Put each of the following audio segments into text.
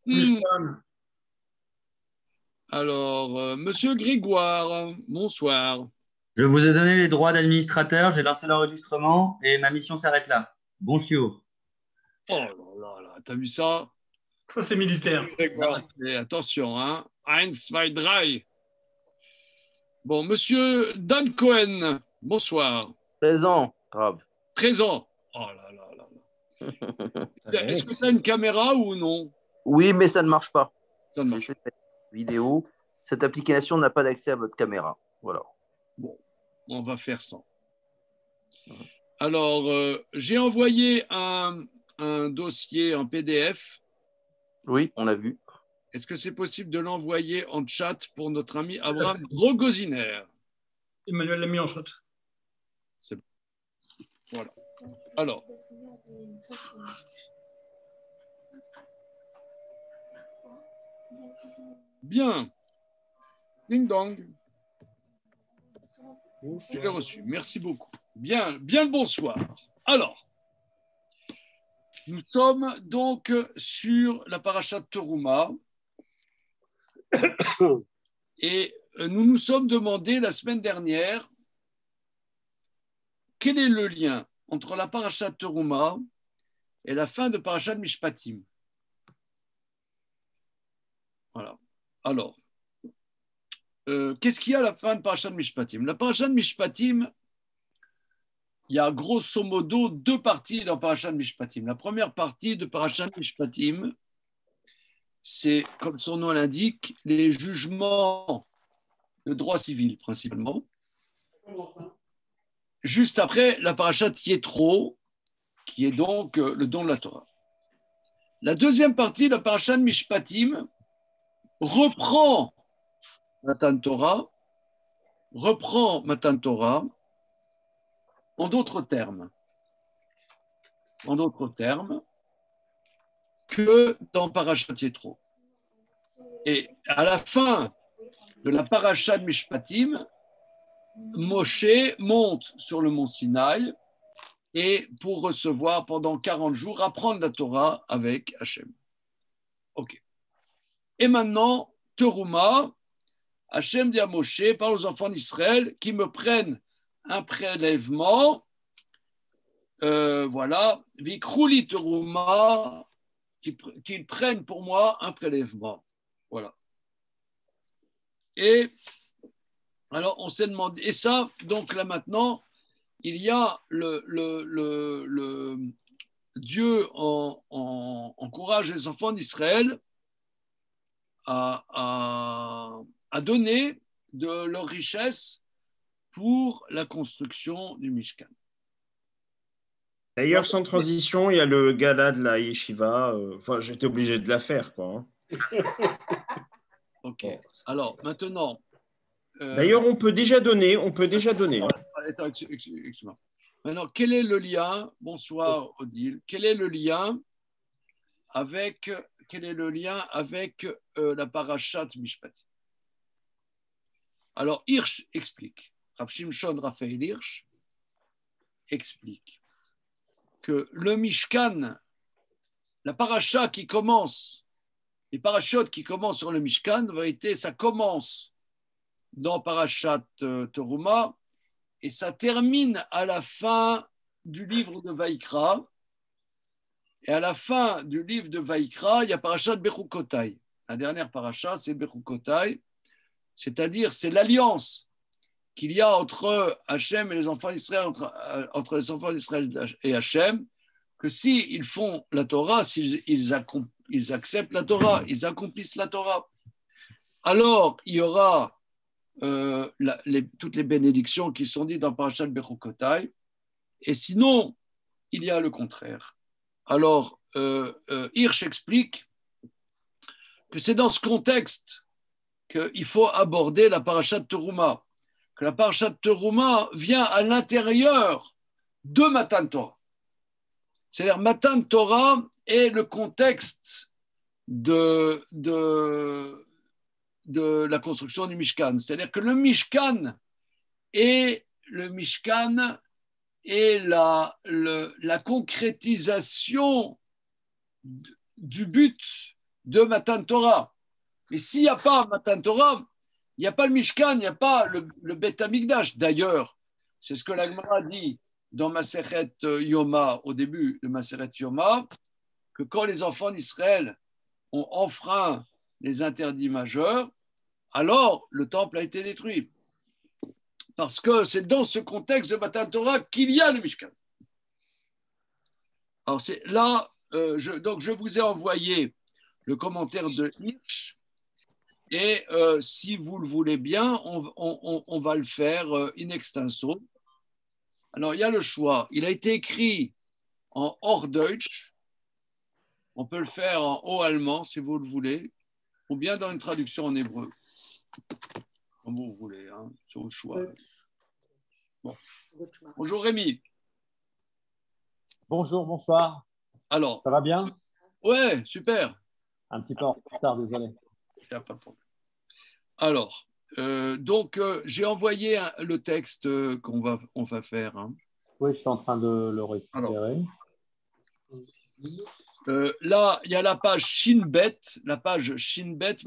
Hmm. Mishkan. Alors, Monsieur Grégoire, bonsoir. Je vous ai donné les droits d'administrateur, j'ai lancé l'enregistrement et ma mission s'arrête là. Bon chiot. Oh là là, t'as vu ça? Ça, c'est militaire. Monsieur Grégoire, attention, hein. Eins, zwei, drei. Bon, Monsieur Dan Cohen, bonsoir. Présent, grave. Présent. Oh là là là là. Est-ce que tu as une caméra ou non? Oui, mais ça ne marche pas. Ça ne marche J'ai fait une vidéo. Cette application n'a pas d'accès à votre caméra. Voilà. Bon, on va faire ça. Alors, j'ai envoyé un dossier en PDF. Oui, on l'a vu. Est-ce que c'est possible de l'envoyer en chat pour notre ami Abraham Rogoziner? Emmanuel l'a mis en shot. C'est bon. Voilà. Alors. Bien. Ding dong. Je l'ai reçu. Merci beaucoup. Bien, bien le bonsoir. Alors, nous sommes donc sur la paracha de Teruma. Et nous nous sommes demandé la semaine dernière quel est le lien entre la paracha de Teruma et la fin de paracha de Mishpatim. Voilà. Alors, qu'est-ce qu'il y a à la fin de paracha de Mishpatim? La paracha de Mishpatim, il y a grosso modo deux parties dans paracha de Mishpatim. La première partie de paracha de Mishpatim, c'est, comme son nom l'indique, les jugements de droit civil principalement. Juste après, la paracha de Yétro, qui est donc le don de la Torah. La deuxième partie, la paracha de Mishpatim, reprend Matan Torah en d'autres termes. En d'autres termes que dans Parashat Yétro. Et à la fin de la paracha de Mishpatim, Moshe monte sur le mont Sinaï et pour recevoir pendant 40 jours, apprendre la Torah avec Hachem. Ok. Et maintenant, Teruma, Hachem dit à Moshe, parle aux enfants d'Israël qui me prennent un prélèvement, voilà, Vikrouli Teruma, qu'ils prennent pour moi un prélèvement. Voilà. Et alors, on s'est demandé, et ça, donc là maintenant, il y a le Dieu encourage les enfants d'Israël à donner de leur richesse pour la construction du Mishkan. D'ailleurs, sans transition, il y a le gala de la yeshiva. Enfin, j'étais obligé de la faire, quoi. Ok. Alors, maintenant... D'ailleurs, on peut déjà donner. Attends, excuse-moi. Maintenant, quel est le lien, bonsoir Odile, quel est le lien avec la parashat Mishpatim? Alors, Hirsch explique, Rav Shimshon Raphaël Hirsch explique que le Mishkan, la paracha qui commence, les parachutes qui commencent sur le Mishkan, en vérité, ça commence dans Parashat Teruma et ça termine à la fin du livre de Vaïkra. Et à la fin du livre de Vaïkra, il y a Parashat Bechukotai. La dernière paracha, c'est Bechukotai, c'est-à-dire c'est l'alliance qu'il y a entre Hachem et les enfants d'Israël, entre les enfants d'Israël et Hachem, que s'ils font la Torah, s'ils acceptent la Torah, ils accomplissent la Torah, alors il y aura toutes les bénédictions qui sont dites dans Parashat Bechukotai, et sinon, il y a le contraire. Alors, Hirsch explique que c'est dans ce contexte qu'il faut aborder la Parashat Teruma, que la Parashat Teruma vient à l'intérieur de Matan Torah. C'est-à-dire, Matan Torah est le contexte de la construction du Mishkan. C'est-à-dire que le Mishkan est la concrétisation du but de Matan Torah. Mais s'il n'y a pas Matan Torah, il n'y a pas le Mishkan, il n'y a pas le Beth Amikdash. D'ailleurs, c'est ce que la Gemara dit dans Masechet Yoma, au début de Masechet Yoma, que quand les enfants d'Israël ont enfreint les interdits majeurs, alors le temple a été détruit. Parce que c'est dans ce contexte de Matan Torah qu'il y a le Mishkan. Alors c'est là, donc je vous ai envoyé le commentaire de Hirsch, et si vous le voulez bien, on va le faire in extenso. Alors il y a le choix. Il a été écrit en Hochdeutsch, on peut le faire en haut allemand si vous le voulez, ou bien dans une traduction en hébreu. Comme vous voulez, hein, c'est au choix. Bon. Bonjour Rémi. Bonjour, bonsoir. Alors, ça va bien? Ouais, super. Un petit peu en retard, désolé. Il n'y a pas de problème. Alors, donc, j'ai envoyé le texte qu'on va faire. Hein. Oui, je suis en train de le récupérer. Là, il y a la page Shinbet, mais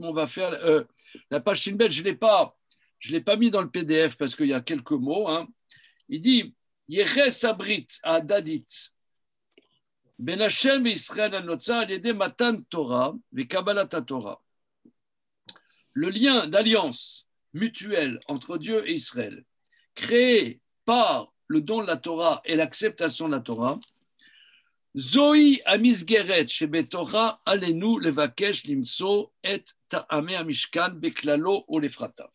on va faire la page Shinbet. Je l'ai pas mis dans le PDF parce qu'il y a quelques mots. Hein. Il dit Yeches Abrit Adadit Ben Hashem et Israël Anotza al-Yedei Matan Torah ve Kabbalat Torah. Le lien d'alliance mutuelle entre Dieu et Israël, créé par le don de la Torah et l'acceptation de la Torah, Zoï Amisgeret Shebetorah Alenu Levakesh Limso et Ta'ame Amishkan Beklalo ou Lefratav.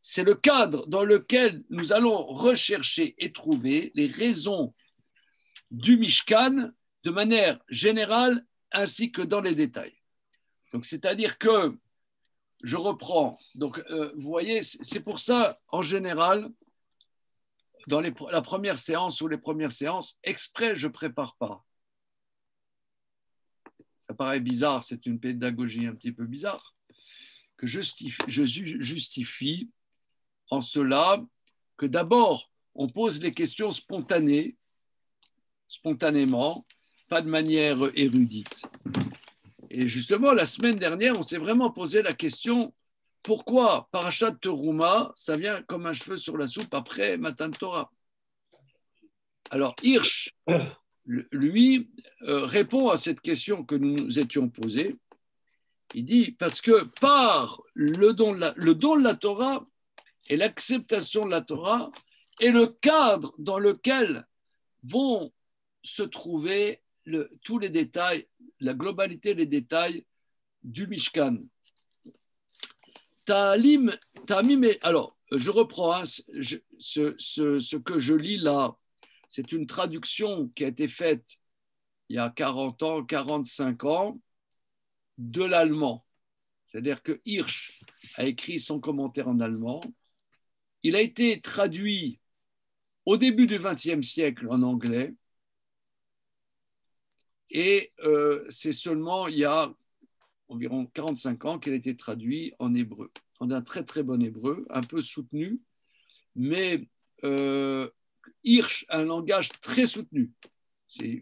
C'est le cadre dans lequel nous allons rechercher et trouver les raisons du Mishkan de manière générale ainsi que dans les détails. Donc, c'est-à-dire que je reprends. Donc, vous voyez, c'est pour ça, en général, dans la première séance ou les premières séances, exprès, je ne prépare pas. Ça paraît bizarre, c'est une pédagogie un petit peu bizarre, que je justifie en cela que d'abord, on pose les questions spontanément, pas de manière érudite. Et justement, la semaine dernière, on s'est vraiment posé la question pourquoi Parashat Teruma, ça vient comme un cheveu sur la soupe après Matan Torah. Alors, Hirsch, lui, répond à cette question que nous nous étions posée. Il dit parce que par le don de la Torah et l'acceptation de la Torah est le cadre dans lequel vont se trouver tous les détails, la globalité des détails du Mishkan. Alors, je reprends hein, ce que je lis là. C'est une traduction qui a été faite il y a 40 ans, 45 ans, de l'allemand. C'est-à-dire que Hirsch a écrit son commentaire en allemand. Il a été traduit au début du XXe siècle en anglais. Et c'est seulement il y a environ 45 ans qu'il a été traduit en hébreu, en un très très bon hébreu, un peu soutenu, mais Hirsch a un langage très soutenu. C'est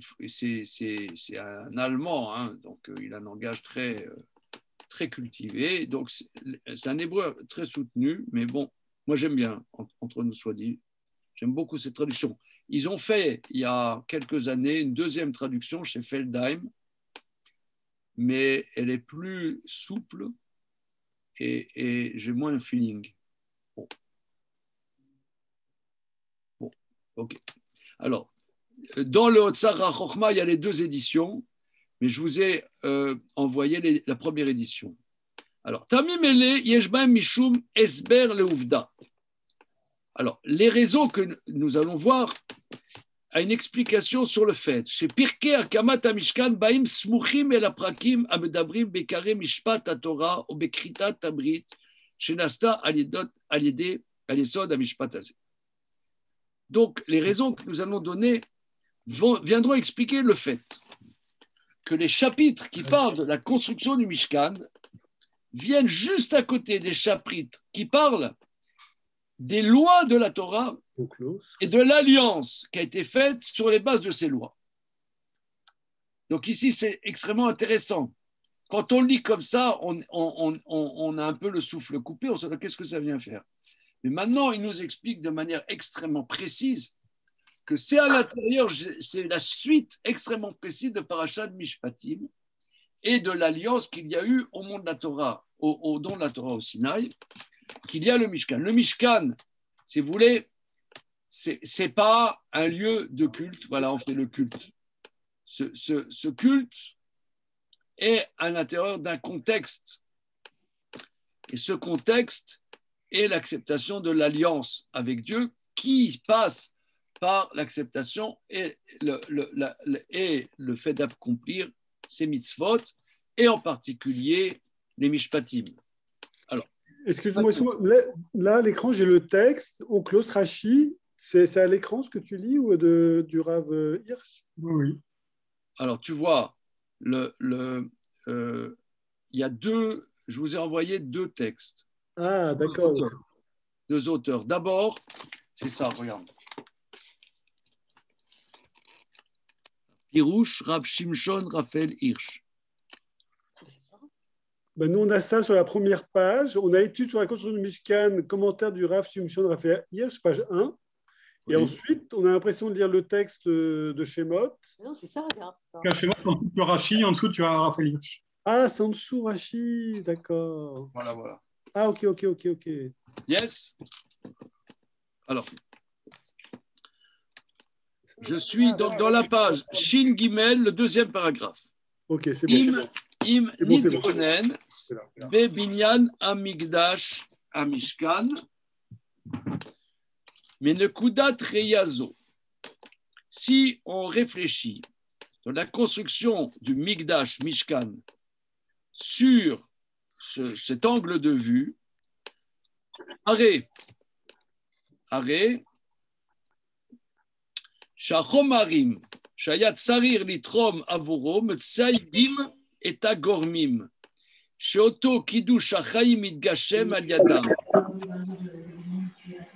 un Allemand, hein, donc il a un langage très, très cultivé, donc c'est un hébreu très soutenu, mais bon, moi j'aime bien, entre nous soit dit, j'aime beaucoup cette traduction. Ils ont fait, il y a quelques années, une deuxième traduction chez Feldheim, mais elle est plus souple et j'ai moins le feeling. Bon, ok. Alors, dans le Otsar HaChochma, il y a les deux éditions, mais je vous ai envoyé la première édition. Alors, Tamim Ele Yeshbaim Mishum Esber Leuvda. Alors, les raisons que nous allons voir a une explication sur le fait. Chez Pirkei Akamat HaMishkan Baim Smuchim El Aprakim Amedabrim Bekare Mishpat HaTorah ou Bekritat Tabrit Shenasta Al-Yedei Al-Yesod HaMishpat Hazeh. Donc, les raisons que nous allons donner viendront expliquer le fait que les chapitres qui parlent de la construction du Mishkan viennent juste à côté des chapitres qui parlent des lois de la Torah et de l'alliance qui a été faite sur les bases de ces lois. Donc ici, c'est extrêmement intéressant. quand on lit comme ça, on a un peu le souffle coupé, on se dit qu'est-ce que ça vient faire. Mais maintenant, il nous explique de manière extrêmement précise que c'est à l'intérieur, c'est la suite extrêmement précise de Parashat Mishpatim et de l'alliance qu'il y a eu au monde de la Torah, au don de la Torah au Sinaï, qu'il y a le Mishkan. Le Mishkan, si vous voulez, c'est pas un lieu de culte. Voilà, on fait le culte. Ce culte est à l'intérieur d'un contexte. Et ce contexte est l'acceptation de l'alliance avec Dieu qui passe par l'acceptation et le fait d'accomplir ces mitzvot, et en particulier les mishpatim. Alors, excuse-moi, là, à l'écran, j'ai le texte, Onkelos Rashi. C'est à l'écran ce que tu lis ou du Rav Hirsch? Oui. Alors, tu vois, il y a deux, je vous ai envoyé deux textes. Ah, d'accord. Deux auteurs. D'abord, c'est ça, regarde. Pirouche, Rav Shimshon, Raphaël Hirsch. Ben, nous, on a ça sur la première page. On a étude sur la construction du Mishkan, commentaire du Rav Shimshon, Raphaël Hirsch, page 1. Et oui. Ensuite, on a l'impression de lire le texte de Shemot. Non, c'est ça, regarde. Shemot, en dessous, tu as Rashi, en dessous, tu as Raphaël Hirsch. Ah, c'est en dessous, Rashi, d'accord. Voilà. Ah, ok. Yes. Alors, je suis donc dans la page Shin Gimel, le deuxième paragraphe. Ok, c'est bon. Im Nidbonen, Bebinyan Amigdash Amishkan, Menekudat Reyazo. Si on réfléchit sur la construction du Migdash Mishkan sur cet angle de vue, Arrêt, Shachomarim, Shayat Sarir Litrom Avuro, Metsaidim et Agormim, Sheoto Kiddush Achaim Idgashem Al Yadam,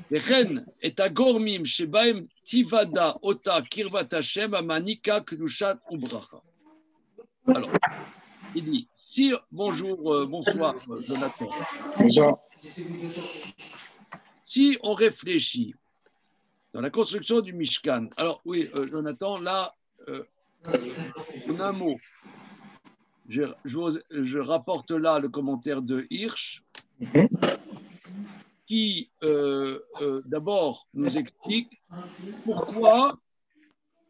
Vechen et Agormim, Shebaim Tivada Ota Kirvat Hashem Amanika Kedushat Ubracha. Alors, il dit, bonsoir, Jonathan. Bonsoir. Si on réfléchit dans la construction du Mishkan, alors oui, Jonathan, là, en un mot, je rapporte là le commentaire de Hirsch, qui d'abord nous explique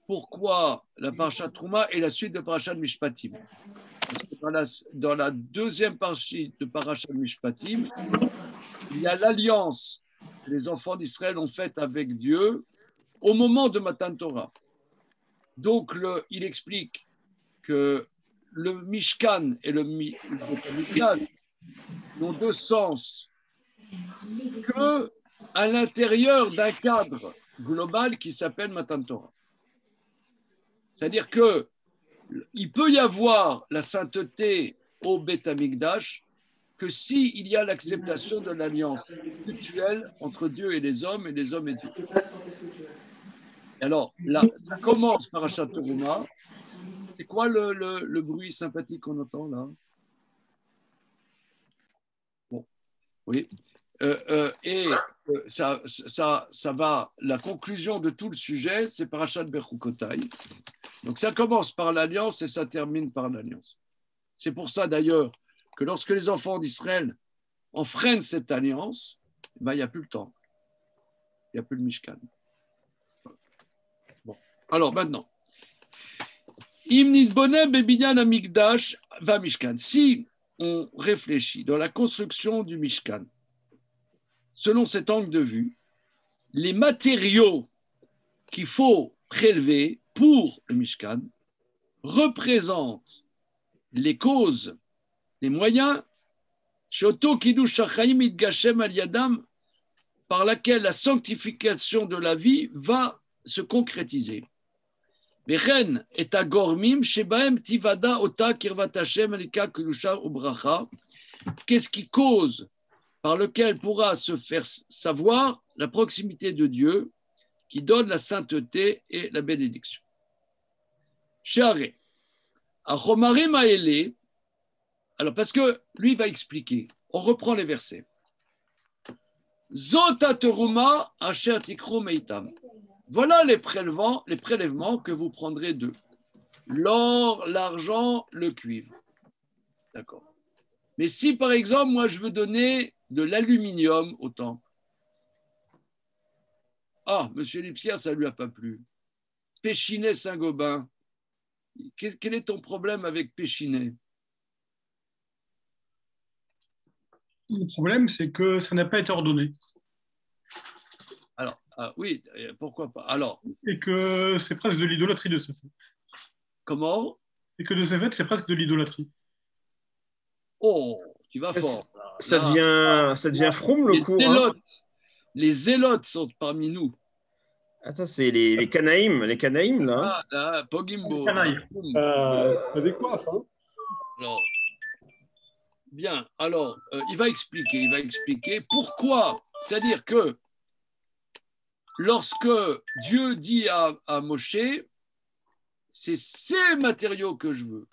pourquoi la Parashat Trouma est la suite de Parashat Mishpatim. Dans la deuxième partie de Parashat Mishpatim, il y a l'alliance que les enfants d'Israël ont faite avec Dieu au moment de Matan Torah. Donc, il explique que le Mishkan et le Mishkan n'ont de sens qu'à l'intérieur d'un cadre global qui s'appelle Matan Torah. C'est-à-dire qu'il peut y avoir la sainteté au Beth Amikdash que s'il y a l'acceptation de l'alliance mutuelle entre Dieu et les hommes et Dieu. Alors, là, ça commence par Parashat Teruma. C'est quoi le bruit sympathique qu'on entend là? Bon, oui. Ça va, la conclusion de tout le sujet, c'est Parashat Bechukotai. Donc ça commence par l'alliance et ça termine par l'alliance. C'est pour ça d'ailleurs que lorsque les enfants d'Israël enfreignent cette alliance, il n'y a plus le temps. Il n'y a plus le Mishkan. Bon. Alors maintenant, si on réfléchit dans la construction du Mishkan, selon cet angle de vue, les matériaux qu'il faut prélever pour le Mishkan représentent les causes, les moyens, par laquelle la sanctification de la vie va se concrétiser. Qu'est-ce qui cause, par lequel pourra se faire savoir la proximité de Dieu qui donne la sainteté et la bénédiction. Share, Achomarim Aele, Alors, parce que lui va expliquer. On reprend les versets. Zota teruma asher tikru meitam. Voilà les prélèvements que vous prendrez d'eux. L'or, l'argent, le cuivre. D'accord. Mais si, par exemple, moi, je veux donner de l'aluminium au temple. Ah, monsieur Lipsia, ça ne lui a pas plu. Péchinet Saint-Gobain. Quel est ton problème avec Péchinet? Le problème, c'est que ça n'a pas été ordonné. Alors, oui, pourquoi pas? Alors, Et que c'est presque de l'idolâtrie de ce fait. comment? Et que de ce fait, c'est presque de l'idolâtrie. Oh, tu vas fort. Ça devient fromm le coup. Les zélotes sont parmi nous. Attends, c'est les Canaïm, là. Ah, là, Pogimbo. C'est pas des coiffes, hein. Alors, bien, alors, il va expliquer pourquoi. C'est-à-dire que lorsque Dieu dit à Moshe, c'est ces matériaux que je veux.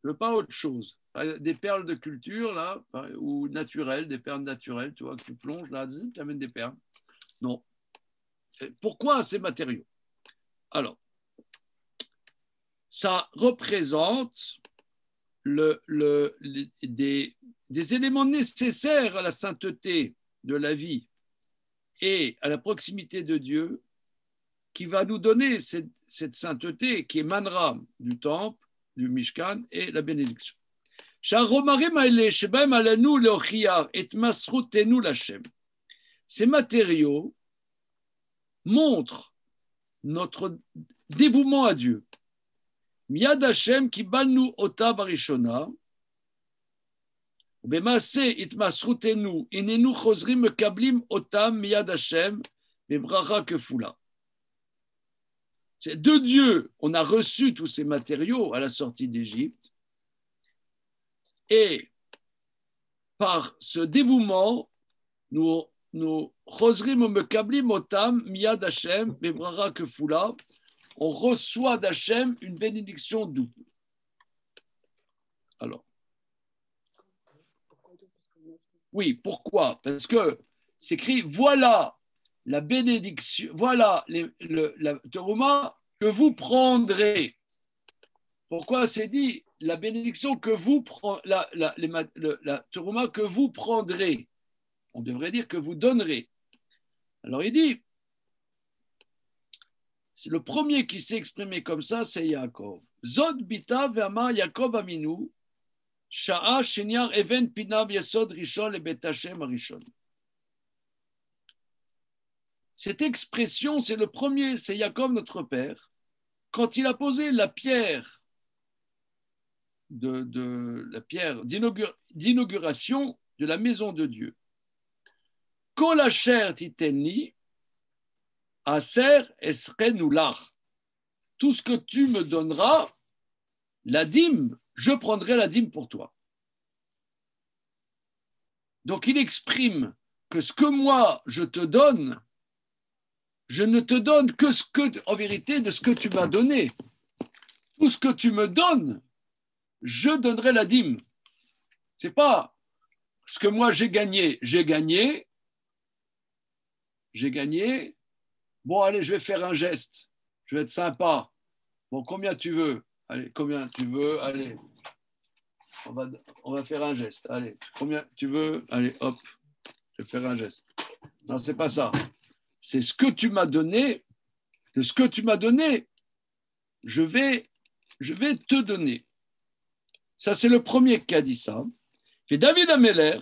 Je ne veux pas autre chose. Des perles de culture, là, ou naturelles, des perles naturelles, tu vois, que tu plonges là, tu amènes des perles. Non. Pourquoi ces matériaux? Alors, ça représente des éléments nécessaires à la sainteté de la vie et à la proximité de Dieu qui va nous donner cette sainteté qui émanera du temple, du Mishkan et la bénédiction. Ces matériaux montrent notre dévouement à Dieu. Miyad Hashem kibalnu ota barishona, b'maase itmasrutenu inenu chozrim mekablim otam miyad Hashem bebracha kefula. C'est de Dieu, on a reçu tous ces matériaux à la sortie d'Égypte, et par ce dévouement, nous chozrim mekablim otam miyad Hashem bebracha kefula. On reçoit d'Hachem une bénédiction double. Alors, oui, pourquoi? Parce que c'est écrit, voilà la bénédiction, voilà la terouma que vous prendrez. Pourquoi c'est dit la bénédiction que vous prendrez, la terouma que vous prendrez? On devrait dire que vous donnerez. Alors il dit, le premier qui s'est exprimé comme ça, c'est Yaakov. Zod bita ve'amar Yaakov aminu, sha'a shenyar even pinav yesod rishon le bet Hashem arishon. Cette expression, c'est le premier, c'est Yaakov notre père, quand il a posé la pierre d'inauguration de la maison de Dieu. Kol asher titenli Aser esrenoular. Tout ce que tu me donneras, la dîme, je prendrai la dîme pour toi. Donc il exprime que ce que moi je te donne, je ne te donne que ce que, en vérité, de ce que tu m'as donné. Tout ce que tu me donnes, je donnerai la dîme. C'est pas ce que moi j'ai gagné. Bon, allez, je vais faire un geste. Je vais être sympa. Bon, combien tu veux? Allez, combien tu veux? Allez, on va faire un geste. Allez, combien tu veux? Allez, hop, je vais faire un geste. Non, c'est pas ça. C'est ce que tu m'as donné. De ce que tu m'as donné, je vais te donner. Ça, c'est le premier qui a dit ça. Et David Ameller,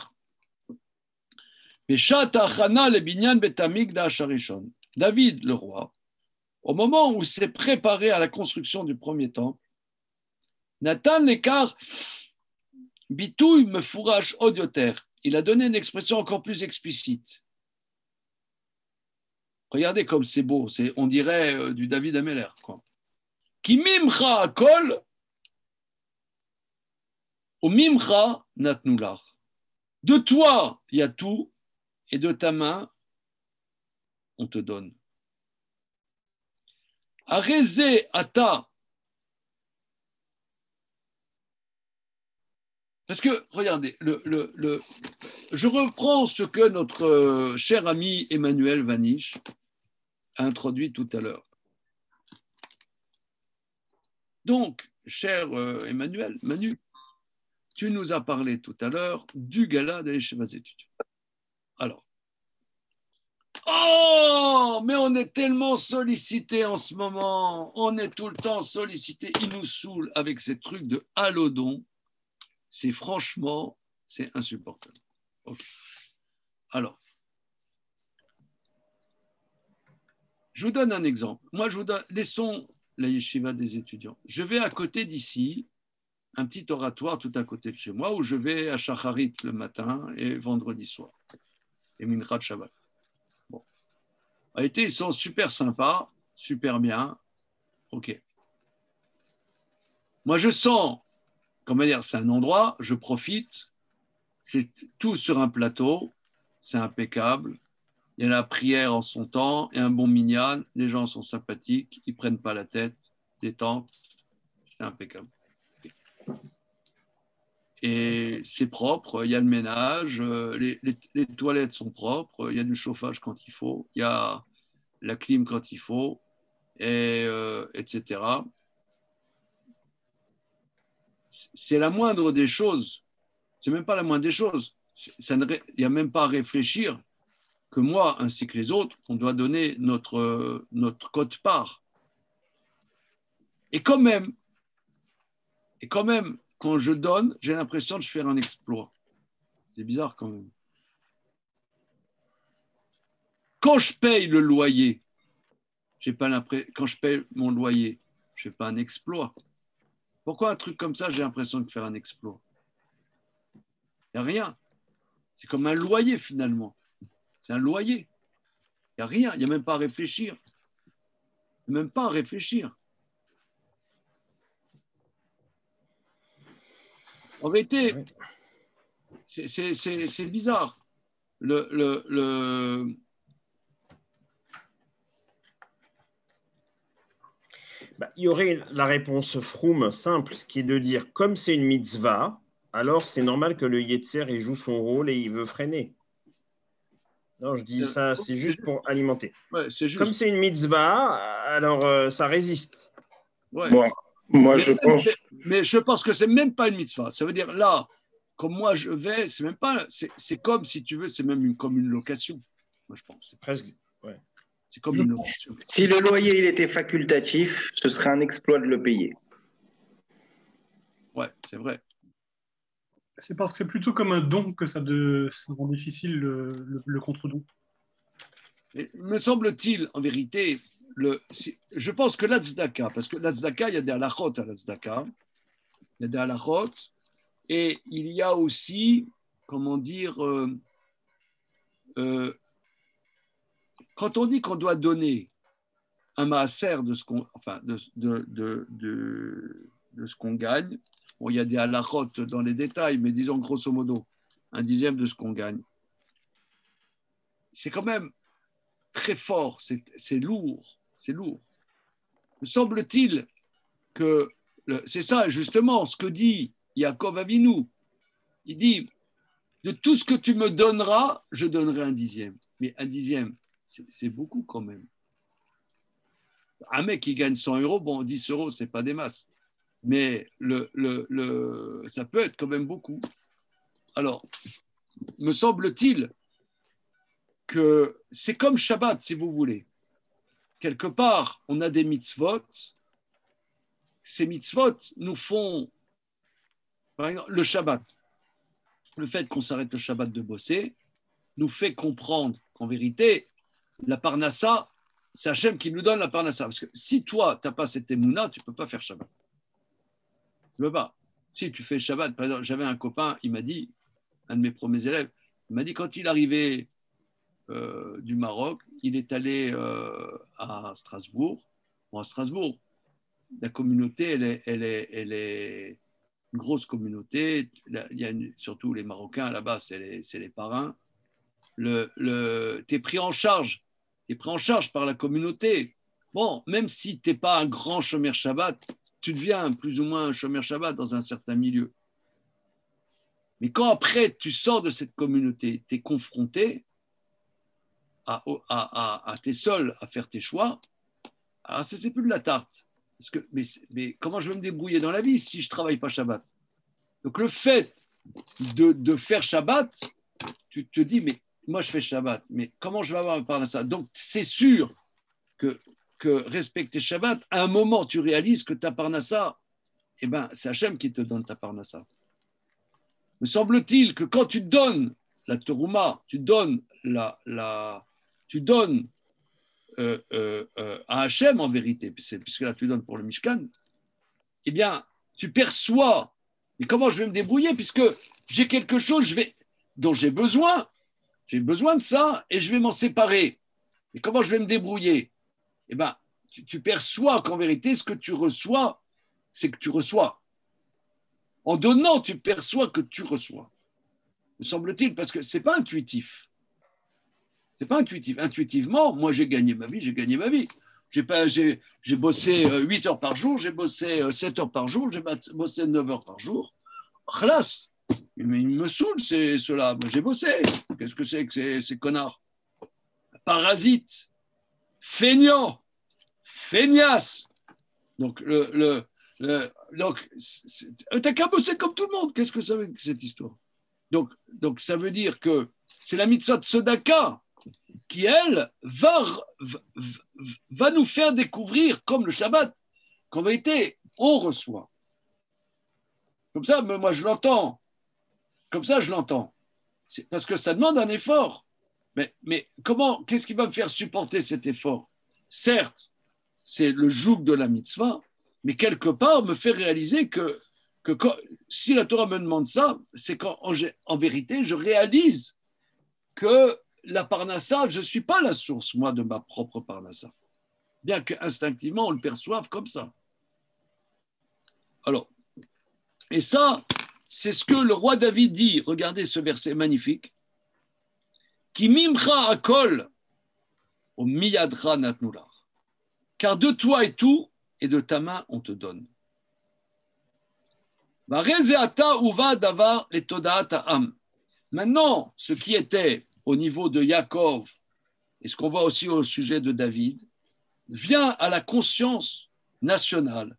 David, le roi, au moment où il s'est préparé à la construction du premier temple, Nathan l'écart bitouille me fourrage odioter. Il a donné une expression encore plus explicite. Regardez comme c'est beau, on dirait du David Ameller. Ki mimcha akol, ou mimcha natnular. De toi, il y a tout, et de ta main, on te donne. Arezé ata Parce que, regardez, je reprends ce que notre cher ami Emmanuel Vanish a introduit tout à l'heure. Donc, cher Emmanuel, Manu, tu nous as parlé tout à l'heure du gala des Yeshivas étudiants. Alors, oh, mais on est tellement sollicité en ce moment, on est tout le temps sollicité, il nous saoule avec ces trucs de halodon, c'est insupportable. Ok. Alors, je vous donne un exemple. Moi, laissons la yeshiva des étudiants. Je vais à côté d'ici, un petit oratoire tout à côté de chez moi, où je vais à Shacharit le matin et vendredi soir, et Minchat Shabbat. Bon. En réalité, ils sont super sympas, super bien. Ok. Moi, je sens, comment dire, c'est un endroit, je profite, c'est tout sur un plateau, c'est impeccable. Il y a la prière en son temps et un bon minyan. Les gens sont sympathiques, ils ne prennent pas la tête, détente, c'est impeccable. Et c'est propre, il y a le ménage, les toilettes sont propres, il y a du chauffage quand il faut, il y a la clim quand il faut, etc. C'est la moindre des choses, c'est même pas la moindre des choses. Il n'y a même pas à réfléchir que moi, ainsi que les autres, on doit donner notre quote-part. Et quand même, quand je donne, j'ai l'impression de faire un exploit. C'est bizarre quand même. Quand je paye le loyer, quand je paye mon loyer, je ne fais pas un exploit. Pourquoi un truc comme ça, j'ai l'impression de faire un exploit? Il n'y a rien. C'est comme un loyer finalement. C'est un loyer. Il n'y a rien. Il n'y a même pas à réfléchir. Il n'y a même pas à réfléchir. En vérité, c'est bizarre. Il y aurait la réponse Froum simple, qui est de dire, comme c'est une mitzvah, alors c'est normal que le Yetzer il joue son rôle et il veut freiner. Non, je dis ça, c'est juste pour alimenter. Ouais, c'est juste. Comme c'est une mitzvah, alors ça résiste. Ouais. Moi je pense. Mais je pense que c'est même pas une mitzvah. Ça veut dire là, comme moi je vais, c'est même pas. C'est comme si tu veux, c'est même comme une location. Moi je pense. C'est presque. Ouais. C'est comme une location. Si le loyer il était facultatif, ce serait un exploit de le payer. Ouais, c'est vrai. C'est parce que c'est plutôt comme un don que ça rend difficile le contre-don. Me semble-t-il, en vérité, je pense que la tzedaka, parce que la tzedaka, il y a des halachot à la tzedaka, il y a des halachot, et il y a aussi, comment dire, quand on dit qu'on doit donner un maaser de ce qu'on, enfin, de ce qu'on gagne, bon, il y a des halachot dans les détails, mais disons grosso modo, 1/10 de ce qu'on gagne. C'est quand même très fort, c'est lourd, c'est lourd. Me semble-t-il que c'est ça justement ce que dit Yaakov Avinu. Il dit, de tout ce que tu me donneras, je donnerai 1/10. Mais 1/10, c'est beaucoup quand même. Un mec qui gagne 100 euros, bon, 10 euros, c'est pas des masses. Mais ça peut être quand même beaucoup. Alors, me semble-t-il que c'est comme Shabbat, si vous voulez. Quelque part, on a des mitzvot. Ces mitzvot nous font, par exemple, le Shabbat. Le fait qu'on s'arrête le Shabbat de bosser nous fait comprendre qu'en vérité, la parnassa, c'est Hachem qui nous donne la parnassa. Parce que si toi, tu n'as pas cette émouna, tu ne peux pas faire Shabbat. Tu ne peux pas. Si tu fais Shabbat, par exemple, j'avais un copain, il m'a dit, un de mes premiers élèves, il m'a dit quand il arrivait du Maroc, il est allé à Strasbourg. Bon, à Strasbourg, la communauté, elle est une grosse communauté. Il y a surtout les Marocains là-bas, c'est les parrains. T'es pris en charge. T'es pris en charge par la communauté. Bon, même si t'es pas un grand shomer Shabbat, tu deviens plus ou moins un shomer Shabbat dans un certain milieu. Mais quand après tu sors de cette communauté, tu es confronté à t'es seul à faire tes choix, alors ça, c'est plus de la tarte. Parce que, mais comment je vais me débrouiller dans la vie si je ne travaille pas Shabbat? Donc le fait de faire Shabbat, tu te dis, mais moi je fais Shabbat, mais comment je vais avoir un parnassa? Donc c'est sûr que respecter Shabbat, à un moment tu réalises que ta parnassa, eh ben, c'est Hachem qui te donne ta parnassa. Me semble-t-il que quand tu donnes la terouma, tu donnes à Hachem en vérité, puisque là tu donnes pour le Mishkan, eh bien, tu perçois, mais comment je vais me débrouiller, puisque j'ai quelque chose dont j'ai besoin de ça, et je vais m'en séparer. Et comment je vais me débrouiller? Eh bien, tu perçois qu'en vérité, ce que tu reçois, c'est que tu reçois. En donnant, tu perçois que tu reçois. Me semble-t-il, parce que ce n'est pas intuitif. C'est pas intuitif. Intuitivement, moi, j'ai gagné ma vie. J'ai bossé 8 heures par jour, j'ai bossé 7 heures par jour, j'ai bossé 9 heures par jour. Khlas. Mais ils me saoulent, ceux-là. Moi, j'ai bossé. Qu'est-ce que c'est que ces connards? Parasites, feignants, feignasses. Donc, t'as qu'à bosser comme tout le monde. Qu'est-ce que ça veut dire, cette histoire? Donc, ça veut dire que c'est la mitzvah de Tzedaka qui, elle, va nous faire découvrir, comme le Shabbat, qu'en vérité, on reçoit. Comme ça, moi, je l'entends. Comme ça, je l'entends. C'est parce que ça demande un effort. Mais qu'est-ce qui va me faire supporter cet effort? Certes, c'est le joug de la mitzvah, mais quelque part, me fait réaliser que si la Torah me demande ça, c'est qu'en vérité, je réalise que la parnassa, je ne suis pas la source, moi, de ma propre parnassa. Bien qu'instinctivement, on le perçoive comme ça. Alors, et ça, c'est ce que le roi David dit. Regardez ce verset magnifique. Ki mimcha akol au miyadra natnular. Car de toi est tout, et de ta main on te donne. Maintenant, ce qui était au niveau de Yaakov, et ce qu'on voit aussi au sujet de David, vient à la conscience nationale.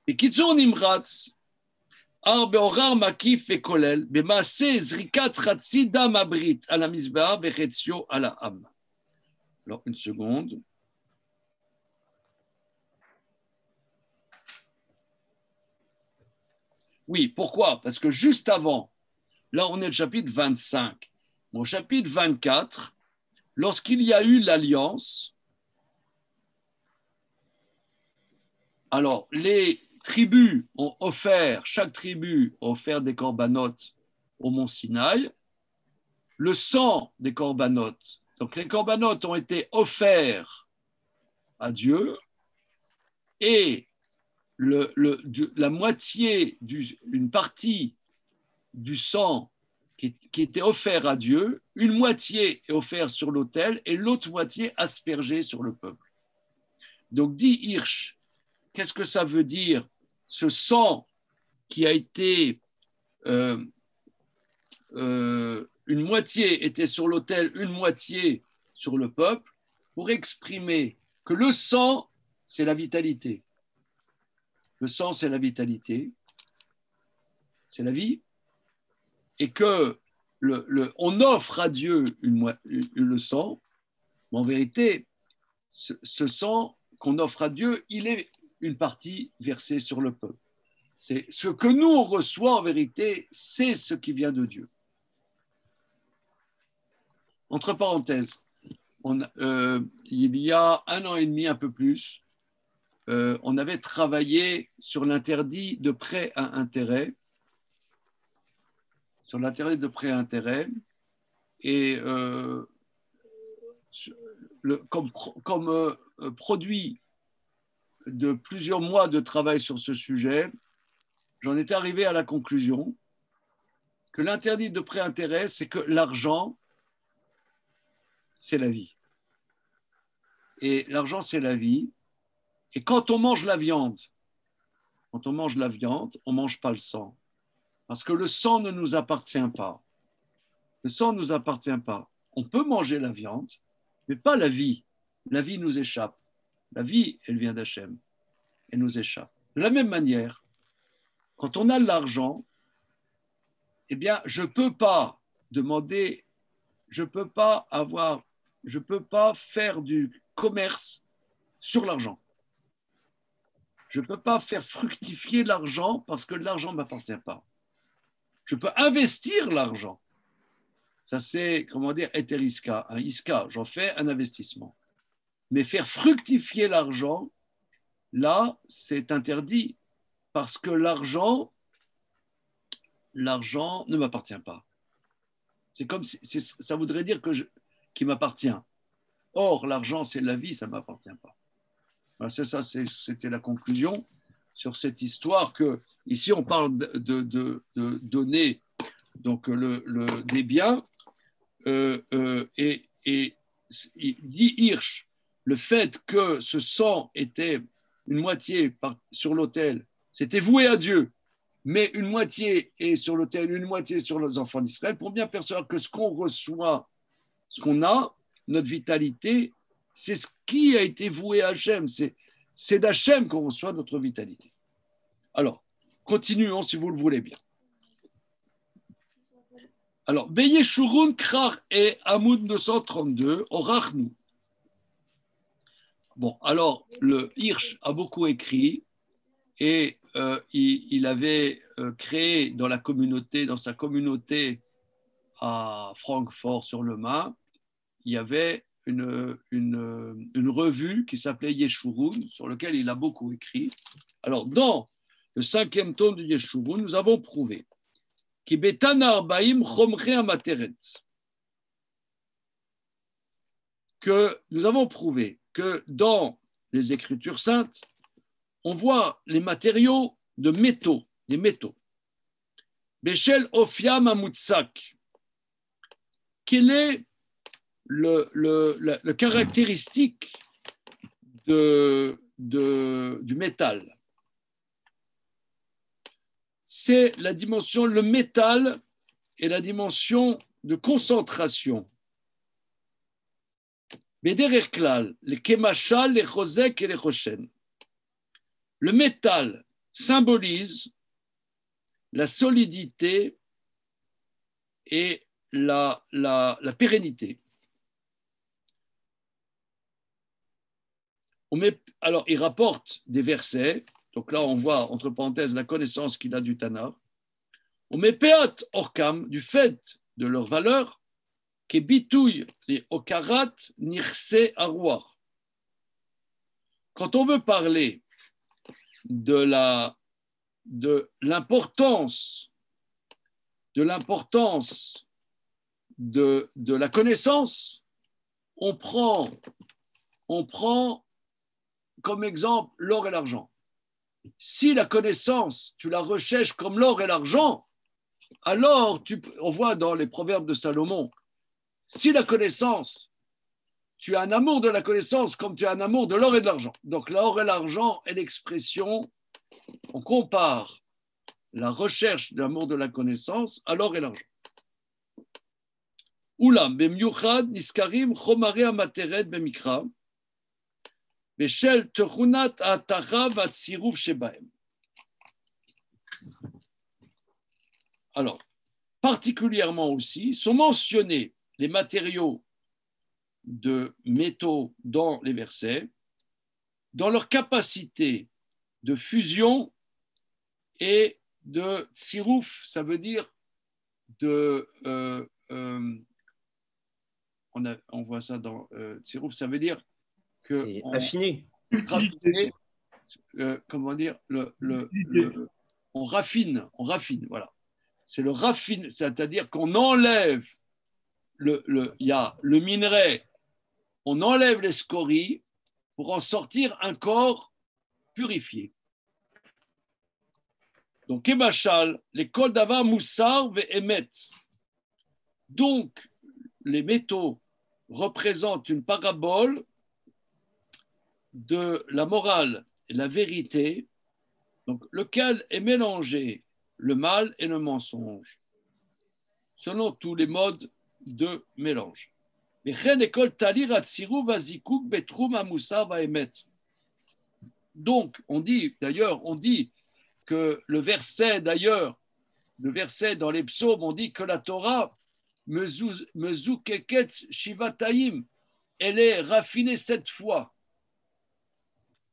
Et Kitzur Nimratz, Ar Beorar Makif et Kolel, Bemaase Zrikat Ratsi Dam Abrit, à la Mizbeah, Bechetzio à la Am. Alors, une seconde. Oui, pourquoi? Parce que juste avant, là on est au chapitre 25. Au chapitre 24, lorsqu'il y a eu l'alliance, alors les tribus ont offert, chaque tribu a offert des corbanotes au mont Sinaï, le sang des corbanotes, donc les corbanotes ont été offerts à Dieu et la moitié, une partie du sang qui était offert à Dieu, une moitié est offerte sur l'autel et l'autre moitié aspergée sur le peuple. Donc, dit Hirsch, qu'est-ce que ça veut dire, ce sang qui a été, une moitié était sur l'autel, une moitié sur le peuple, pour exprimer que le sang, c'est la vitalité. Le sang, c'est la vitalité, c'est la vie, et que on offre à Dieu le sang, mais en vérité, ce sang qu'on offre à Dieu, il est une partie versée sur le peuple. C'est ce que nous, on reçoit en vérité, c'est ce qui vient de Dieu. Entre parenthèses, il y a 1 an et demi, un peu plus, on avait travaillé sur l'interdit de prêt à intérêt, et comme produit de plusieurs mois de travail sur ce sujet, j'en étais arrivé à la conclusion que l'interdit de prêt à intérêt, c'est que l'argent, c'est la vie. Et l'argent, c'est la vie. Et quand on mange la viande, on ne mange pas le sang. Parce que le sang ne nous appartient pas. Le sang ne nous appartient pas. On peut manger la viande, mais pas la vie. La vie nous échappe. La vie, elle vient d'Hachem. Elle nous échappe. De la même manière, quand on a de l'argent, eh bien, je ne peux pas demander, je ne peux pas faire du commerce sur l'argent. Je ne peux pas faire fructifier l'argent parce que l'argent ne m'appartient pas. Je peux investir l'argent. Ça, c'est, comment dire, eteriska, un iska. J'en fais un investissement. Mais faire fructifier l'argent, là, c'est interdit parce que l'argent ne m'appartient pas. C'est comme si, ça voudrait dire qu'il m'appartient. Or, l'argent, c'est la vie, ça ne m'appartient pas. Voilà, c'est ça, c'était la conclusion sur cette histoire que, ici, on parle de donner donc, des biens et il dit Hirsch, le fait que ce sang était une moitié sur l'autel, c'était voué à Dieu, mais une moitié est sur l'autel, une moitié sur les enfants d'Israël, pour bien percevoir que ce qu'on reçoit, ce qu'on a, notre vitalité, c'est ce qui a été voué à Hachem. C'est d'Hachem qu'on reçoit notre vitalité. Alors, continuons si vous le voulez bien. Alors, Beyeshurun Krar et Hamoud 232, Orachnu. Bon, alors, le Hirsch a beaucoup écrit et il avait créé dans sa communauté à Francfort-sur-le-Main, il y avait une revue qui s'appelait Yeshurun, sur laquelle il a beaucoup écrit. Alors, dans le 5e tome de Yeshurun, nous avons prouvé que nous avons prouvé que dans les Écritures saintes, on voit les matériaux de métaux, des métaux. Beshel Ofiam Amutsak. Quelle est le caractéristique du métal? C'est la dimension, le métal est la dimension de concentration. Bederer klal, les kemachal, les chosek et les choshen. Le métal symbolise la solidité et la pérennité. Alors, il rapporte des versets. Donc là, on voit, entre parenthèses, la connaissance qu'il a du Tanakh. On met peot orkam, du fait de leur valeur, qui bitouille les okarat nirse arouar. Quand on veut parler de l'importance de la connaissance, on prend comme exemple l'or et l'argent. Si la connaissance, tu la recherches comme l'or et l'argent, alors on voit dans les proverbes de Salomon, si la connaissance, tu as un amour de la connaissance comme tu as un amour de l'or et de l'argent. Donc l'or et l'argent est l'expression, on compare la recherche de l'amour de la connaissance à l'or et l'argent. Oulam, bemyuchad, niskarim, chomare amateret bemikra, beshel techunat atacha vatsiruf shebaem. Alors, particulièrement aussi, sont mentionnés les matériaux de métaux dans les versets, dans leur capacité de fusion et de tsirouf, ça veut dire on voit ça dans tsirouf, ça veut dire que affiné. Comment dire on raffine, voilà. C'est le raffine, c'est-à-dire qu'on enlève il y a le minerai, on enlève les scories pour en sortir un corps purifié. Donc, Kemachal, les kol davar moussar ve'emet. Donc, les métaux représentent une parabole de la morale et la vérité, donc lequel est mélangé le mal et le mensonge, selon tous les modes de mélange. Donc, on dit que le verset dans les psaumes, on dit que la Torah, mezukeket shivataim, elle est raffinée 7 fois.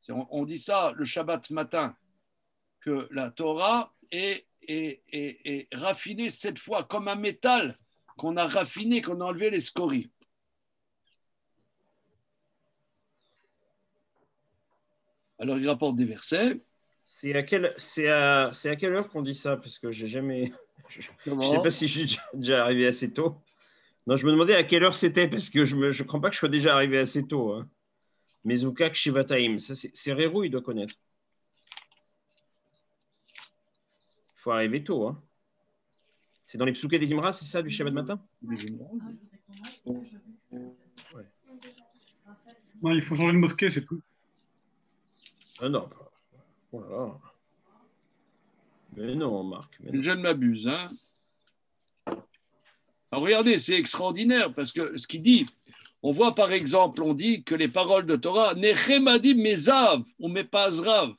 On dit ça le Shabbat matin, que la Torah est raffinée 7 fois, comme un métal qu'on a raffiné, qu'on a enlevé les scories. Alors, il rapporte des versets. C'est à quelle heure qu'on dit ça? Parce que j'ai jamais. Je ne sais pas si je suis déjà arrivé assez tôt. Non, je me demandais à quelle heure c'était, parce que je ne crois pas que je sois déjà arrivé assez tôt. Hein. Mezukak Shivataim, ça c'est Rérou, il doit connaître. Il faut arriver tôt. Hein. C'est dans les psouké des Imra, c'est ça, du Shabbat matin? Ouais. Non, il faut changer de mosquée, c'est tout. Ah non. Oh là là. Mais non, Marc. Mais non. Je ne m'abuse. Hein. Alors, regardez, c'est extraordinaire parce que ce qu'il dit, on voit par exemple, on dit que les paroles de Torah, Nechemadim mezav ou mepazrav,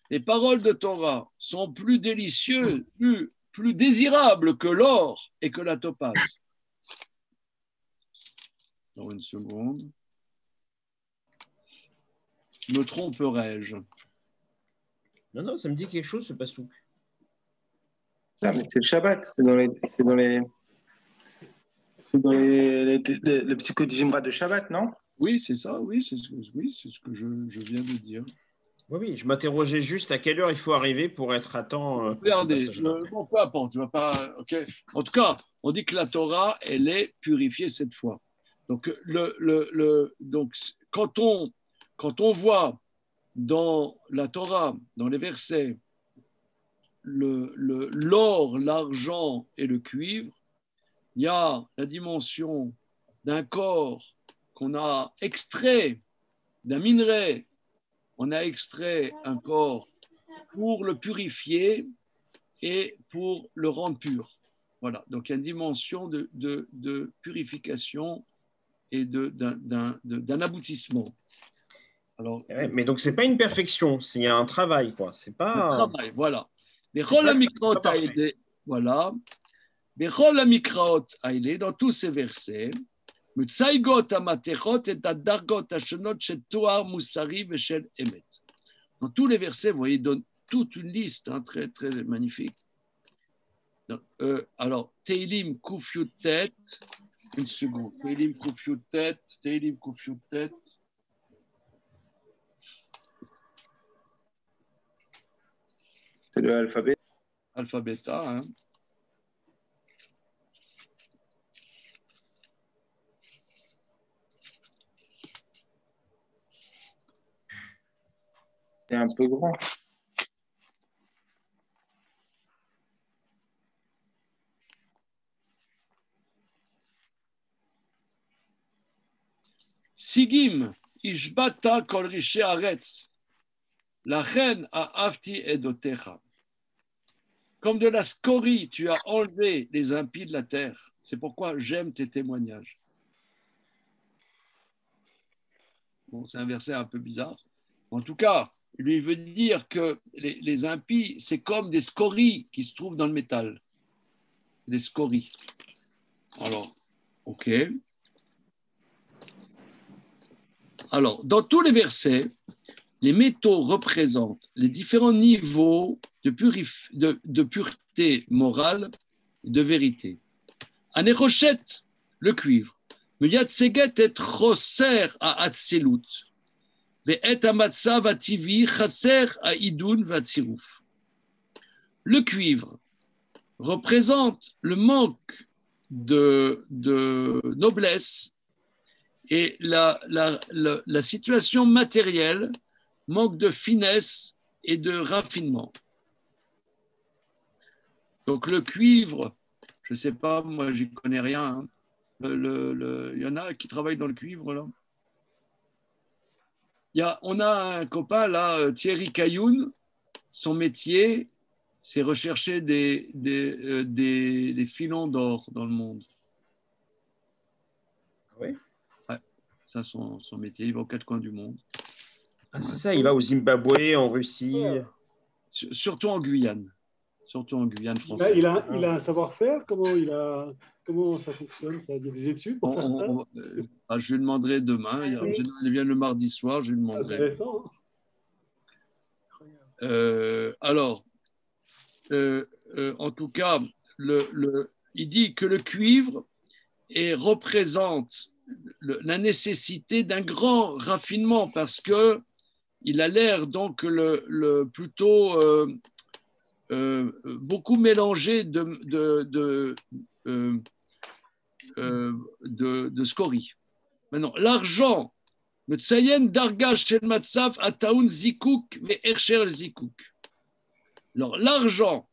les paroles de Torah sont plus délicieuses, plus désirables que l'or et que la topaze. Dans une seconde. Me tromperais-je? Non, ça me dit quelque chose, ce pasouk. Ah, mais c'est le Shabbat, c'est dans le psychodijimra de Shabbat, non? Oui, c'est ça, oui, c'est ce que je viens de dire. Oui, je m'interrogeais juste à quelle heure il faut arriver pour être à temps. Regardez, bon, peu importe, je ne vais pas. Okay. En tout cas, on dit que la Torah, elle est purifiée 7 fois. Donc, donc quand on voit dans la Torah, dans les versets, l'or, l'argent et le cuivre, il y a la dimension d'un corps qu'on a extrait, d'un minerai, on a extrait un corps pour le purifier et pour le rendre pur. Voilà, donc il y a une dimension de purification et d'un aboutissement. Alors, mais donc, ce n'est pas une perfection, c'est un travail, quoi. C'est pas... un travail, voilà. Voilà. Dans tous ces versets, dans tous les versets, vous voyez, il donne toute une liste très, très magnifique. Donc, alors, Teilim Kufyutet, une seconde. Teilim Kufyutet. C'est le alphabet. Alphabeta, hein. C'est un peu grand. Sigim, Ishbata kol riche aretz, la reine a afti edotecha. Comme de la scorie, tu as enlevé les impies de la terre. C'est pourquoi j'aime tes témoignages. Bon, c'est un verset un peu bizarre. En tout cas, lui veut dire que les impies, c'est comme des scories qui se trouvent dans le métal. Des scories. Alors, ok. Alors, dans tous les versets, les métaux représentent les différents niveaux de pureté morale et de vérité. Anechoshet, le cuivre. Meyat seget et choser à atselut. Ve'et amatzav ativi chaser à idun vatsirouf. Le cuivre représente le manque de noblesse et la situation matérielle manque de finesse et de raffinement. Donc le cuivre, je ne sais pas, moi j'y connais rien. Hein. Il y en a qui travaillent dans le cuivre là. On a un copain là, Thierry Cailloun, son métier, c'est rechercher des filons d'or dans le monde. Oui. Ouais, ça, son métier. Il va aux quatre coins du monde. Ah, c'est ça, il va au Zimbabwe, en Russie. Surtout en Guyane. Surtout en Guyane française. Il a un savoir-faire. Comment ça fonctionne ça? Il y a des études pour faire ça? Je lui demanderai demain. Il vient le mardi soir, je lui demanderai. Intéressant. Alors, en tout cas, il dit que le cuivre représente la nécessité d'un grand raffinement parce que il a l'air donc plutôt beaucoup mélangé de scories. Maintenant, l'argent, le tsayen darga shel matzav ataun zikouk ve ercher zikouk. Alors, l'argent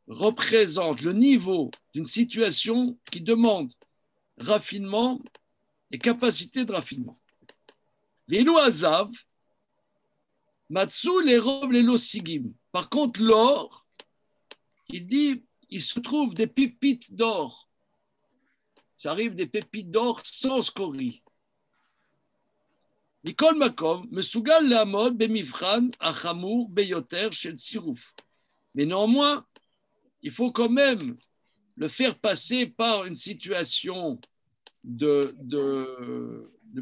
représente le niveau d'une situation qui demande raffinement et capacité de raffinement. Velo azav, matsu les robes les losigim. Par contre, l'or, il dit, il se trouve des pépites d'or. Ça arrive des pépites d'or sans scorie. Mikol makom, mesugal lehamod bemivran achamour beyoter shel sirouf. Mais néanmoins, il faut quand même le faire passer par une situation de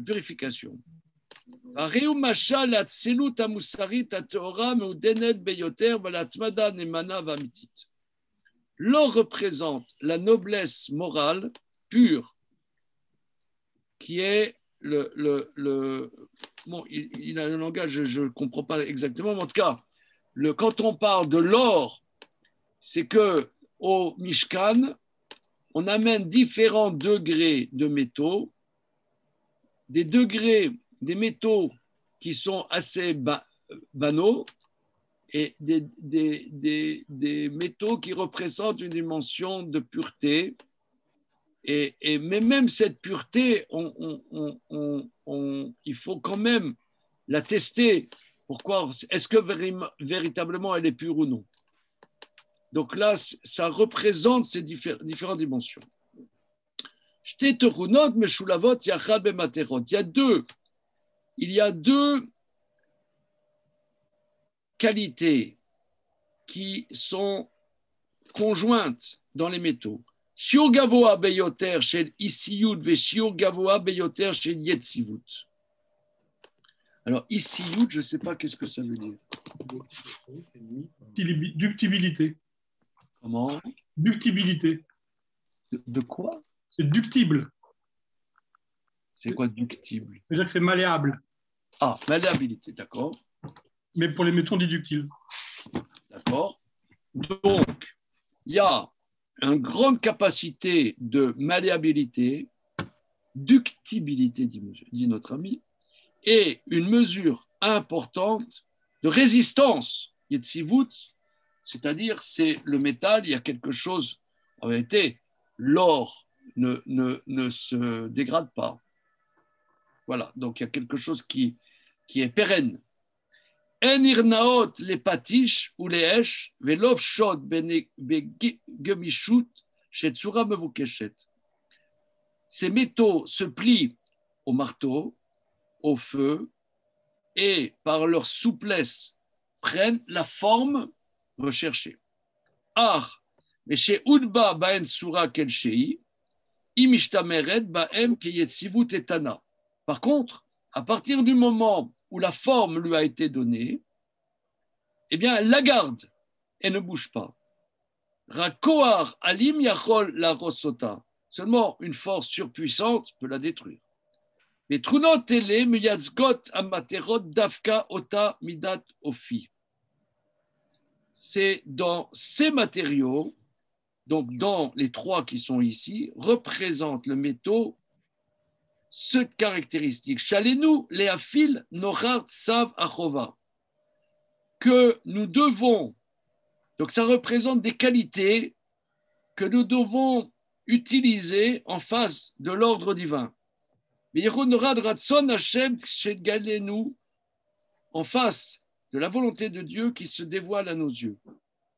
purification. L'or représente la noblesse morale pure qui est bon, il a un langage, je ne comprends pas exactement, mais en tout cas, quand on parle de l'or, c'est que au Mishkan, on amène différents degrés de métaux, des métaux qui sont assez banaux et des métaux qui représentent une dimension de pureté. Mais même cette pureté, il faut quand même la tester. Pourquoi? Est-ce que véritablement elle est pure ou non? Donc là, ça représente ces différentes dimensions. Il y a deux qualités qui sont conjointes dans les métaux. Shiur gavoa beyoter shel isiyut ve shiur gavoa beyoter shel yetzivut. Alors, isiyut, je ne sais pas qu'est-ce que ça veut dire. Ductibilité. Comment? Ductibilité. De quoi? C'est ductible. C'est quoi ductible? C'est-à-dire que c'est malléable. Ah, malléabilité, d'accord. Mais pour les métaux, on dit ductile. D'accord. Donc, il y a une grande capacité de malléabilité, ductibilité, dit notre ami, et une mesure importante de résistance, yetzivut, c'est-à-dire c'est le métal, il y a quelque chose, en réalité, l'or ne se dégrade pas. Voilà, donc il y a quelque chose qui est pérenne. En irnaot les patish ou les esh, velov shot begemishut shetsura mevukeshet. Ces métaux se plient au marteau, au feu, et par leur souplesse prennent la forme recherchée. Ar, mais chez Udba baen sura kel shei, imishtameret baem keyetzivut etana. Par contre, à partir du moment où la forme lui a été donnée, eh bien, elle la garde et ne bouge pas. Rakoar alim yachol la rosota. Seulement une force surpuissante peut la détruire. Mais trunot tele miyatzgot amaterot dafka ota midat ofi. C'est dans ces matériaux, donc dans les trois qui sont ici, représentent le métaux cette caractéristique. Chalenu leafil nochar sav achova. Que nous devons, donc ça représente des qualités que nous devons utiliser en face de l'ordre divin. En face de la volonté de Dieu qui se dévoile à nos yeux.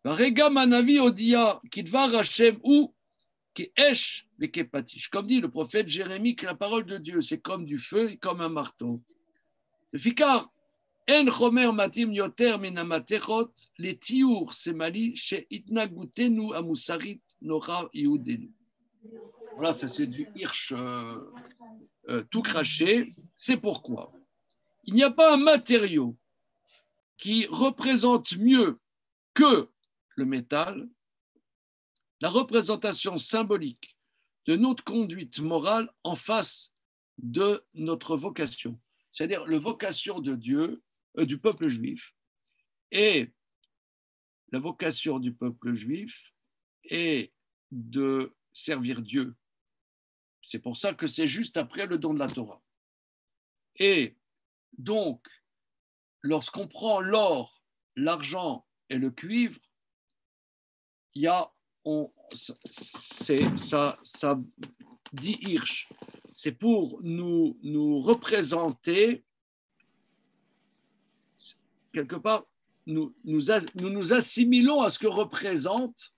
Varega manavi odia kidvar Hashem ou keesh vekepatish. Comme dit le prophète Jérémie, que la parole de Dieu, c'est comme du feu et comme un marteau. Fikar en chomer matim yoter minamatechot les tiour semali chez itnagutenu amusarit nora iudenu. Voilà, ça c'est du hirsch tout craché. C'est pourquoi il n'y a pas un matériau qui représente mieux que le métal la représentation symbolique de notre conduite morale en face de notre vocation, c'est-à-dire la vocation de Dieu, du peuple juif, et la vocation du peuple juif est de servir Dieu. C'est pour ça que c'est juste après le don de la Torah. Et donc, lorsqu'on prend l'or, l'argent et le cuivre, il y a, ça dit Hirsch, c'est pour nous représenter, quelque part, nous assimilons à ce que représente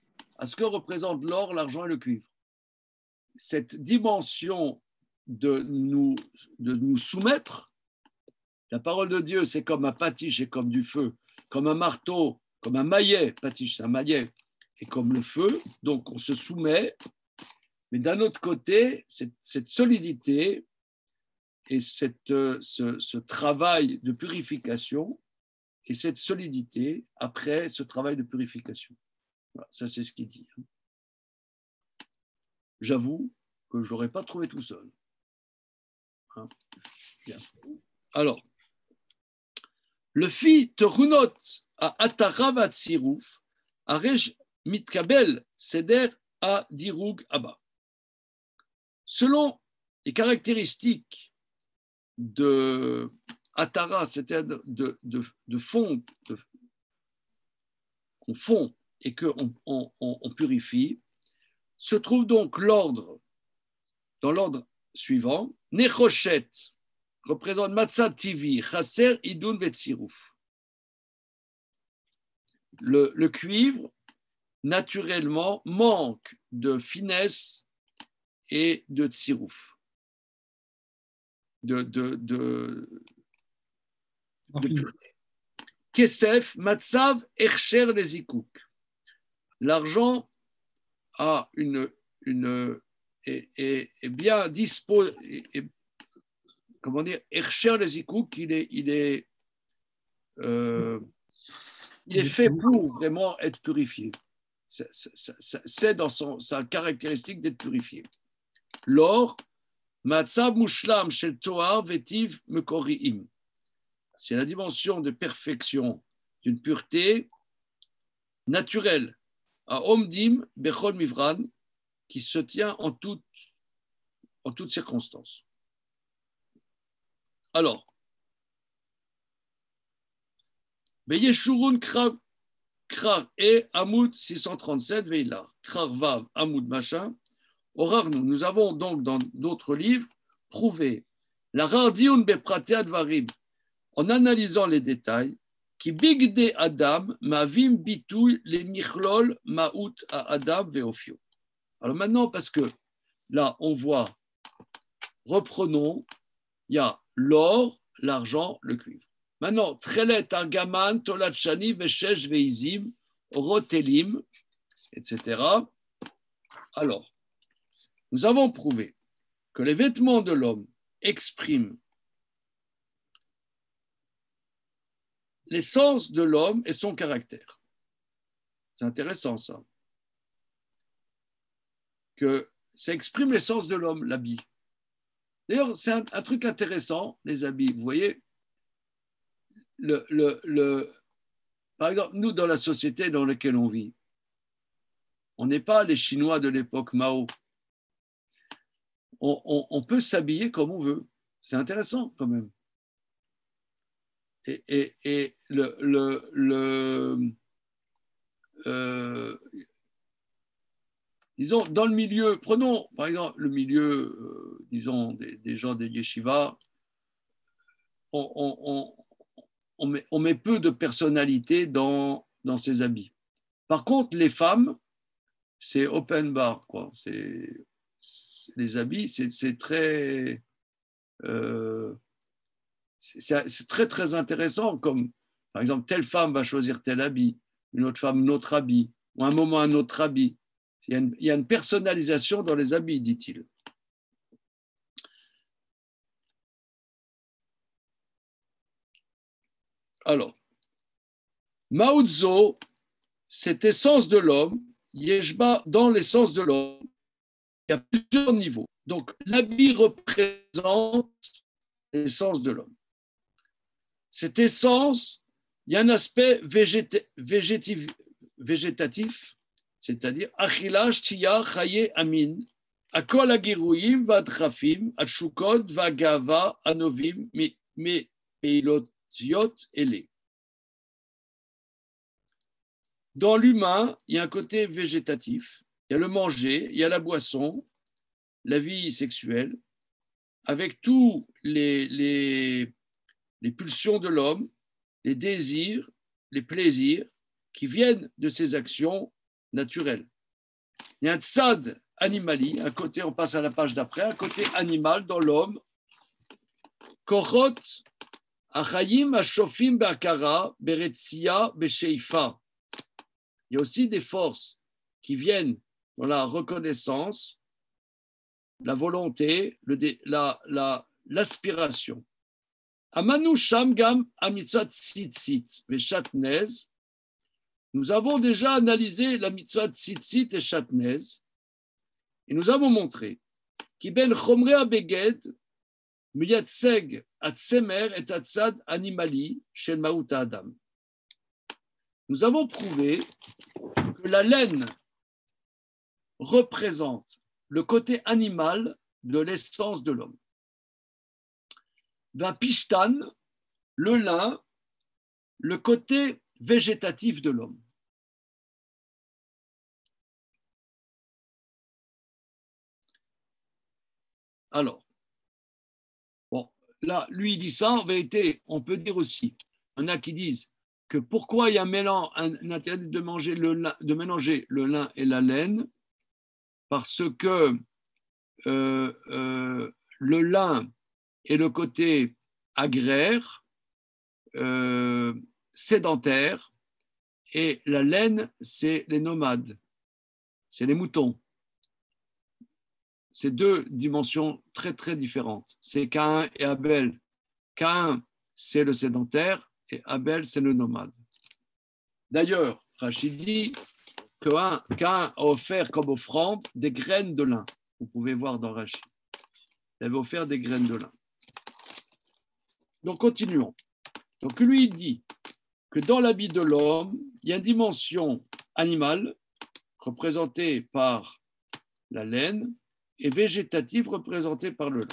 l'or, l'argent et le cuivre. Cette dimension de nous soumettre, la parole de Dieu, c'est comme un patiche et comme du feu, comme un marteau, comme un maillet, patiche, c'est un maillet, et comme le feu, donc on se soumet, mais d'un autre côté, cette solidité et ce travail de purification, et cette solidité après ce travail de purification. Voilà, ça c'est ce qu'il dit. J'avoue que je ne l'aurais pas trouvé tout seul. Hein? Bien. Alors, le fi terunot à Atarav Tsirouf, à Rej Mitkabel Seder à Diroug Abba. Selon les caractéristiques de Atara, c'est-à-dire de fond, qu'on fond et qu'on purifie, se trouve donc l'ordre, dans l'ordre suivant, Nechoshet représente Matzah Tivi, Chaser Idun Vetsirouf. Le cuivre, naturellement, manque de finesse et de tsirouf, de pureté. Kesef, Matzav, Ercher, les Zikouk. L'argent a est bien disposé, comment dire, Ercher, les Zikouk, il est fait pour vraiment être purifié. C'est dans sa caractéristique d'être purifié. L'or, Matzav Mushlam Shel Toar Vetiv Mekoriim. C'est la dimension de perfection d'une pureté naturelle à Omdim Bechol Mivran qui se tient en toutes circonstances. Alors, Beyeshurun Krar et Hamoud 637 Veila, Krar Vav Hamoud machin. Orarnu, nous avons donc dans d'autres livres prouvé la Rardioun Beprate Advarim en analysant les détails qui bigde Adam mavim bitouy les michlol maout à Adam veofio. Alors maintenant, parce que là on voit, reprenons, il y a l'or, l'argent, le cuivre. Maintenant, Trelet Argaman, Tolachani, Veshesh, Veizim, Rotelim, etc. Alors, nous avons prouvé que les vêtements de l'homme expriment l'essence de l'homme et son caractère. C'est intéressant ça. Que ça exprime l'essence de l'homme, l'habit. D'ailleurs, c'est un truc intéressant, les habits. Vous voyez, par exemple, nous, dans la société dans laquelle on vit, on n'est pas les Chinois de l'époque Mao. On peut s'habiller comme on veut. C'est intéressant quand même. Et disons, dans le milieu, prenons par exemple le milieu, disons, des gens des yeshivas, on met peu de personnalité dans ses habits. Par contre, les femmes, c'est open bar, quoi. Les habits, c'est très, c'est très, très intéressant. Comme, par exemple, telle femme va choisir tel habit, une autre femme, un autre habit, ou un moment, un autre habit. Il y a une personnalisation dans les habits, dit-il. Alors, Maouzo, cette essence de l'homme, Yeshba, dans l'essence de l'homme, il y a plusieurs niveaux. Donc, l'habit représente l'essence de l'homme. Cette essence, il y a un aspect végétatif, c'est-à-dire Achila, Shtia, Chaye, Amin, Akol Agiruim, Vadrafim, Atshukot, Vagava, Anovim, Meilotiot, Ele. Dans l'humain, il y a un côté végétatif, il y a le manger, il y a la boisson, la vie sexuelle, avec tous les pulsions de l'homme, les désirs, les plaisirs qui viennent de ses actions naturelles. Il y a un tzad animali, un côté, on passe à la page d'après, un côté animal dans l'homme. Kochot, achayim, ashofim, be'akara, be'retsia, be'sheifa. Il y a aussi des forces qui viennent dans la reconnaissance, la volonté, l'aspiration. Amanu Shamgam Amitzat Tzitzit Veshatnez. Nous avons déjà analysé la mitzvah Tzitzit et Shatnez et nous avons montré qui ben Chomre Abeged Miyatseg Atsemer et Atzad Animali Shel Maut Adam. Nous avons prouvé que la laine représente le côté animal de l'essence de l'homme. Ben Pishtan, le lin, le côté végétatif de l'homme. Alors, bon, là, lui, il dit ça, en vérité, on peut dire aussi, il y en a qui disent que pourquoi il y a un interdit de mélanger le lin et la laine, parce que le lin est le côté agraire, sédentaire, et la laine, c'est les nomades, c'est les moutons. C'est deux dimensions très, très différentes. C'est Caïn et Abel. Caïn, c'est le sédentaire, et Abel, c'est le nomade. D'ailleurs, Rachid dit que Caïn a offert comme offrande des graines de lin. Vous pouvez voir dans Rachid. Il avait offert des graines de lin. Donc, continuons. Donc, lui, il dit que dans l'habit de l'homme, il y a une dimension animale représentée par la laine et végétative représentée par le lin.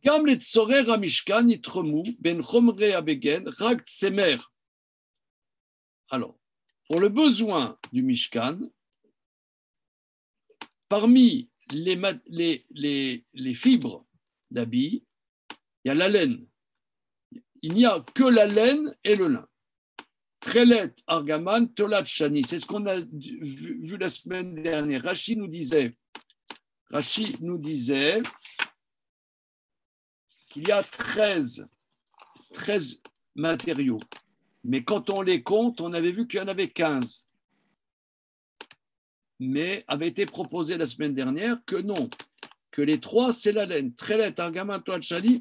Gam le tzorer hamishkan itremu ben chomre abegen rag tsemer. Alors, pour le besoin du Mishkan, parmi les fibres d'habit, il y a la laine. Il n'y a que la laine et le lin. Trelet, argaman, tolat, shani. C'est ce qu'on a vu la semaine dernière. Rachid nous disait qu'il y a 13 matériaux. Mais quand on les compte, on avait vu qu'il y en avait 15. Mais avait été proposé la semaine dernière que non, que les 3, c'est la laine. Trelet, argaman, tolat, shani,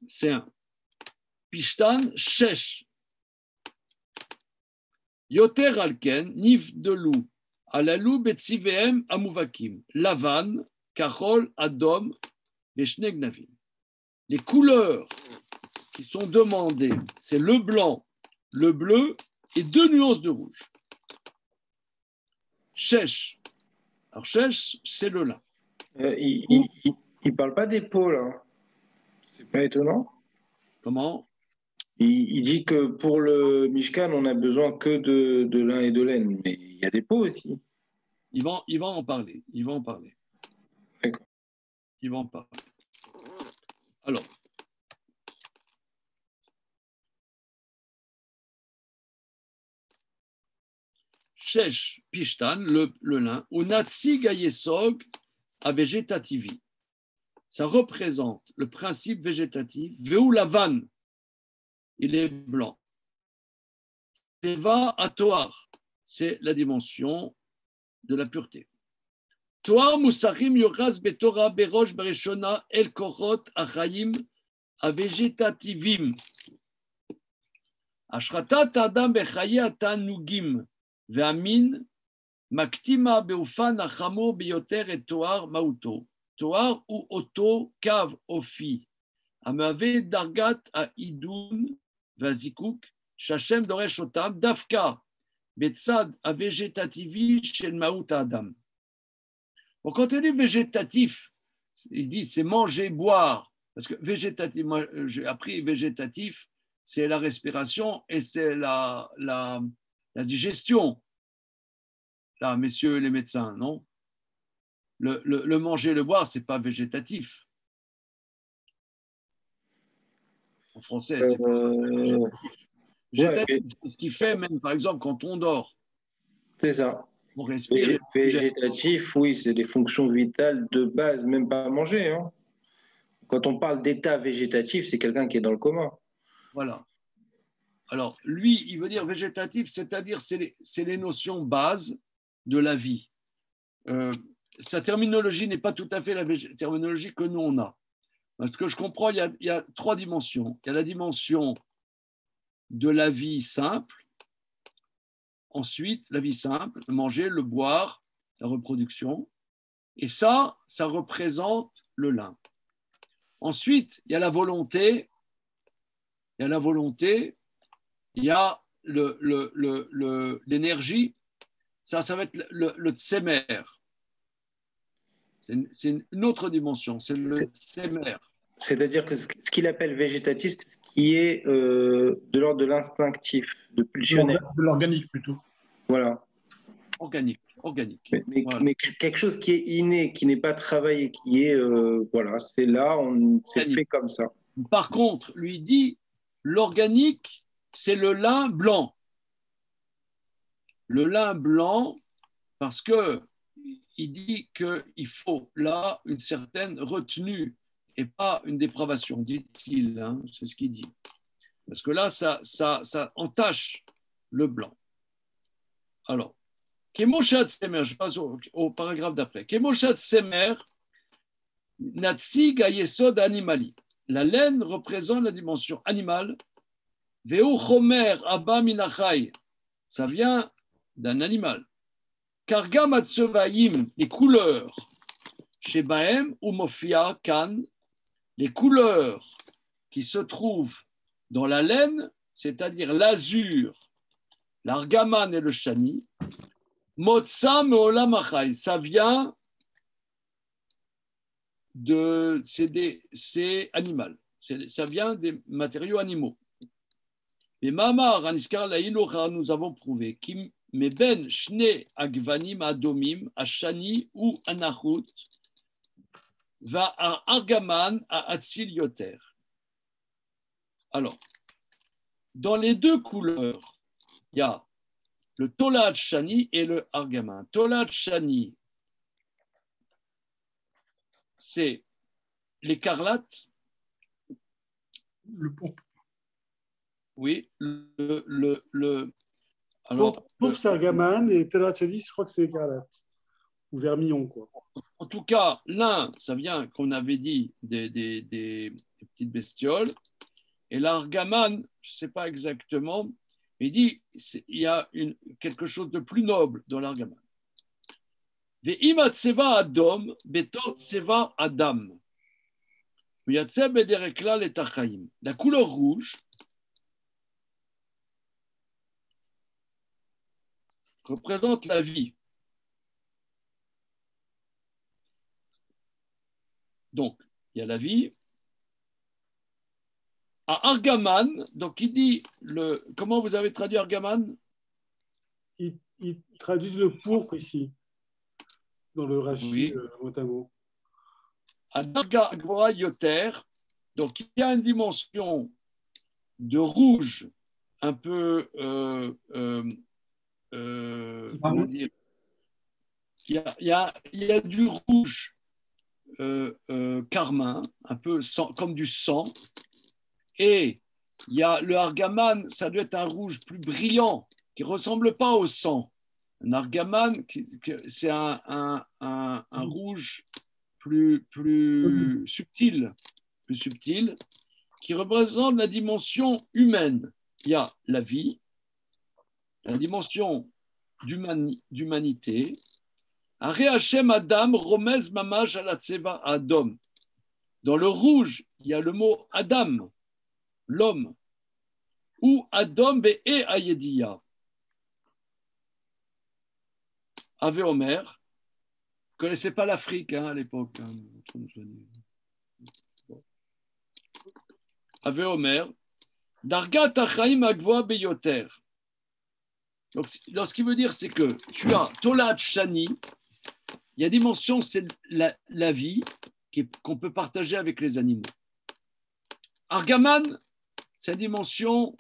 c'est un. Pishtan, shesh. Yoter alken, nif de loup, alalou betziveem amuvakim, lavan, kachol, adom, beshneg-navim. Les couleurs qui sont demandées, c'est le blanc, le bleu et 2 nuances de rouge. Shesh. Alors, shesh, c'est le lin. Il ne parle pas des peaux, là. C'est pas étonnant. Comment? Il dit que pour le Mishkan, on n'a besoin que de lin et de laine, mais il y a des peaux aussi. Il va en parler. D'accord. Il va en parler. Alors, Shesh Pishtan, le lin, ou Natsig Ayesog à végétativi. Ça représente le principe végétatif. Veu Lavan, il est blanc. Seva Atoar, c'est la dimension de la pureté. Toar Musachim Yochas Betorah Berosh Bereshona El Korot Achayim à végétativim. Ashratat Adam Bechaye Atanugim Ve'amin Maktima Beufan Achamor Beyoter et Toar Mauto. Toar ou Oto Kav Ofi. Amave Dargat a Idun Vazikuk Shachem Doresh Otam Dafka Betzad a végétativi Shel Maut Adam. Bon, quand on dit végétatif, il dit c'est manger, boire. Parce que végétatif, moi j'ai appris végétatif, c'est la respiration et c'est la digestion. Là, messieurs les médecins, non? Le manger, le boire, c'est pas végétatif. En français, c'est pas végétatif. Végétatif, c'est ce qui fait même, par exemple, quand on dort. C'est ça. On respire. Végétatif, oui, c'est des fonctions vitales de base, même pas à manger. Hein. Quand on parle d'état végétatif, c'est quelqu'un qui est dans le coma. Voilà. Alors, lui, il veut dire végétatif, c'est-à-dire c'est les notions bases de la vie. Sa terminologie n'est pas tout à fait la terminologie que nous, on a. Parce que je comprends, il y a trois dimensions. Il y a la dimension de la vie simple. Ensuite, la vie simple, le manger, le boire, la reproduction. Et ça représente le lin. Ensuite, il y a la volonté. Il y a la volonté. Il y a l'énergie. Ça va être le tsemer. C'est une autre dimension. C'est le tsemer. C'est-à-dire que ce qu'il appelle végétatif, c'est ce qui est de l'ordre de l'instinctif, de pulsionnel. De l'organique plutôt. Voilà. Organique. Voilà. Mais quelque chose qui est inné, qui n'est pas travaillé, qui est, voilà, c'est là, c'est fait comme ça. Par contre, lui dit, l'organique, c'est le lin blanc. Le lin blanc, parce que il dit qu'il faut là une certaine retenue et pas une dépravation, dit-il. Hein, c'est ce qu'il dit. Parce que là, ça entache le blanc. Alors, Kemoshat Semer, je passe au paragraphe d'après. Kemoshat Semer, Natsig Ayesod Animali. La laine représente la dimension animale. Veu Chomer Abba Minachai, ça vient d'un animal. Karga Matsevaim, les couleurs. Chez Bahem ou Mofia Kan, les couleurs qui se trouvent dans la laine, c'est-à-dire l'azur, l'argaman et le shani, Motsa Meolam Achai, ça vient c'est animal, ça vient des matériaux animaux. Et Mamar Aniskar Laïlocha, nous avons prouvé, Kim Meben Shne Agvanim Adomim, Ashani ou Anachut, va à Argaman à Atzil Yoter. Alors, dans les deux couleurs, il y a le Tolad Shani et le Argaman. Tolad Shani, c'est l'écarlate. Le pourpre. Oui, alors, Pourpre, c'est Argaman et Tolad Shani, je crois que c'est écarlate. Ou vermillon, quoi. En tout cas, l'un, ça vient, qu'on avait dit, des petites bestioles. Et l'Argaman, je ne sais pas exactement, il dit il y a quelque chose de plus noble dans l'Argaman. Ve'ima tseva adom, betor tseva adam. La couleur rouge représente la vie. Donc, il y a la vie. À Argaman, donc il dit, comment vous avez traduit Argaman? Ils traduisent le pourpre ici, dans le Rashi, oui. Mot à mot. À Darga Agvora Yoter, donc il y a une dimension de rouge un peu comment dire, il y a du rouge carmin, un peu comme du sang, et il y a le argaman, ça doit être un rouge plus brillant, qui ne ressemble pas au sang. Un argaman, c'est un rouge plus subtil, qui représente la dimension humaine. Il y a la vie, la dimension d'humanité. Aré Hashem Adam, Romez Mamash Alatseva Adam. Dans le rouge, il y a le mot Adam, l'homme, ou Adam Be Ayediya. Ave Omer, vous ne connaissez pas l'Afrique à l'époque. Ave Omer, Dargat Achaim Agvoa Beyoter. Donc, ce qui veut dire, c'est que tu as Tolat Shani, il y a dimension, c'est la vie qu'on peut partager avec les animaux. Argaman, c'est la dimension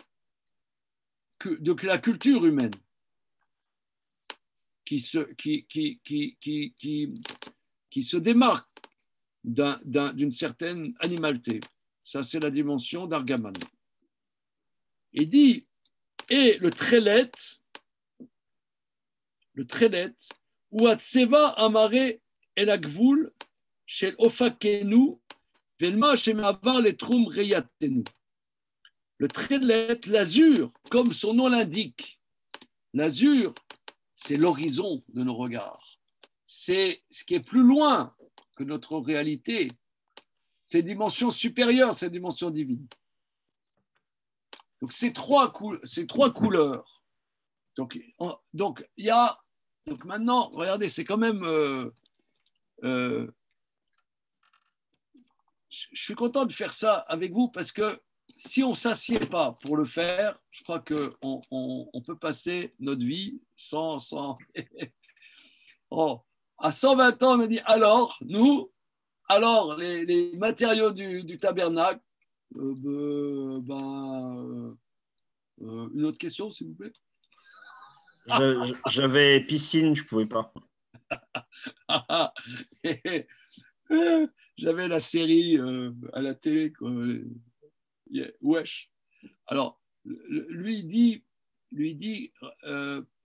de la culture humaine qui se démarque d'une certaine animalité. Ça, c'est la dimension d'Argaman. Il dit, et le trelet, ou Atseva Amare El Agvul, Shel Ofakenu, Velma Shemavar Letrum Reyatenu. Le trelet, l'azur, comme son nom l'indique, l'azur, c'est l'horizon de nos regards. C'est ce qui est plus loin que notre réalité. C'est une dimension supérieure, c'est une dimension divine. Donc, ces trois couleurs. Donc, il y a. Donc, maintenant, regardez, c'est quand même. Je suis content de faire ça avec vous parce que si on ne s'assied pas pour le faire, je crois qu'on peut passer notre vie sans... Oh, à 120 ans, on me dit alors, les matériaux du tabernacle, une autre question, s'il vous plaît. J'avais piscine, je ne pouvais pas. J'avais la série à la télé, wesh. Alors, lui dit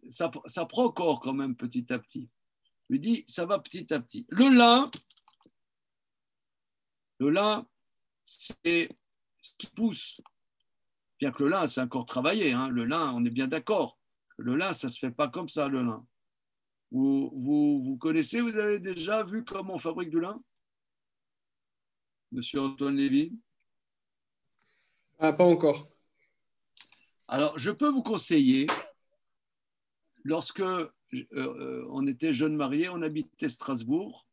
ça prend corps quand même petit à petit. Lui dit, ça va petit à petit. Le lin, c'est ce qui pousse. Bien que le lin, c'est encore travaillé. Hein. Le lin, on est bien d'accord. Le lin, ça ne se fait pas comme ça, le lin. Vous connaissez, vous avez déjà vu comment on fabrique du lin? Monsieur Antoine Lévy? Ah, pas encore. Alors, je peux vous conseiller, lorsque on était jeunes mariés, on habitait Strasbourg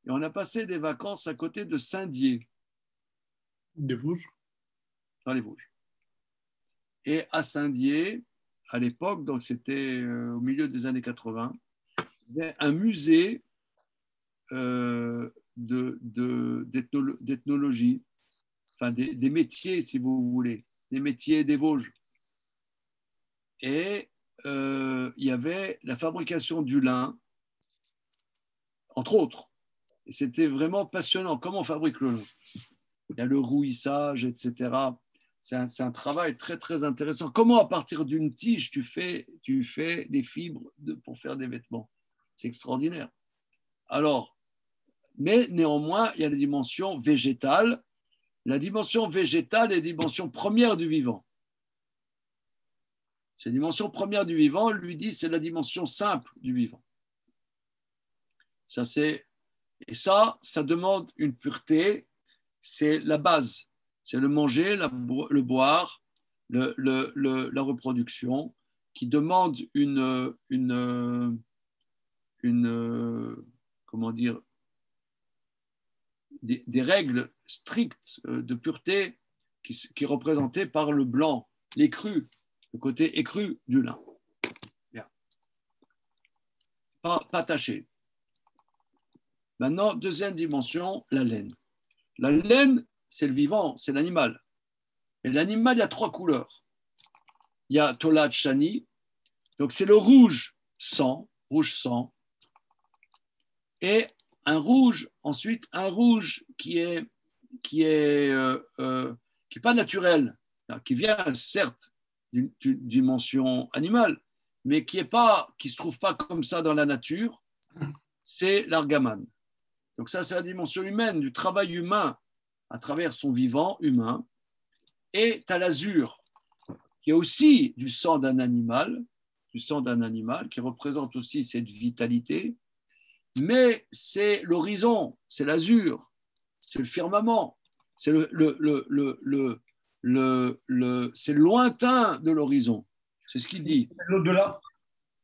et on a passé des vacances à côté de Saint-Dié. Des Vosges. Dans les Vosges. Et à Saint-Dié, à l'époque, donc c'était au milieu des années 80, il y avait un musée d'ethnologie, enfin des métiers, si vous voulez, des métiers des Vosges. Et il y avait la fabrication du lin, entre autres. Et c'était vraiment passionnant. Comment on fabrique le lin? Il y a le rouissage, etc. C'est un travail très, très intéressant. Comment, à partir d'une tige, tu fais des fibres pour faire des vêtements? C'est extraordinaire. Alors, mais néanmoins, il y a la dimension végétale. La dimension végétale est la dimension première du vivant. Cette dimension première du vivant, lui dit, c'est la dimension simple du vivant. Ça demande une pureté, c'est la base. C'est le manger, le boire, la reproduction, qui demande comment dire, des règles strictes de pureté qui est représentée par le blanc, l'écru, le côté écru du lin. Bien. Pas taché. Maintenant, deuxième dimension, la laine. La laine, c'est le vivant, c'est l'animal. Et l'animal, il y a trois couleurs. Il y a Tolat Shani. Donc, c'est le rouge sang, et un rouge, ensuite, un rouge qui est pas naturel, qui vient certes d'une dimension animale, mais qui se trouve pas comme ça dans la nature, c'est l'argamane. Donc ça, c'est la dimension humaine, du travail humain à travers son vivant humain. Et tu as l'azur, qui est aussi du sang d'un animal, qui représente aussi cette vitalité, mais c'est l'horizon, c'est l'azur, c'est le firmament, c'est c'est le lointain de l'horizon. C'est ce qu'il dit. L'au-delà.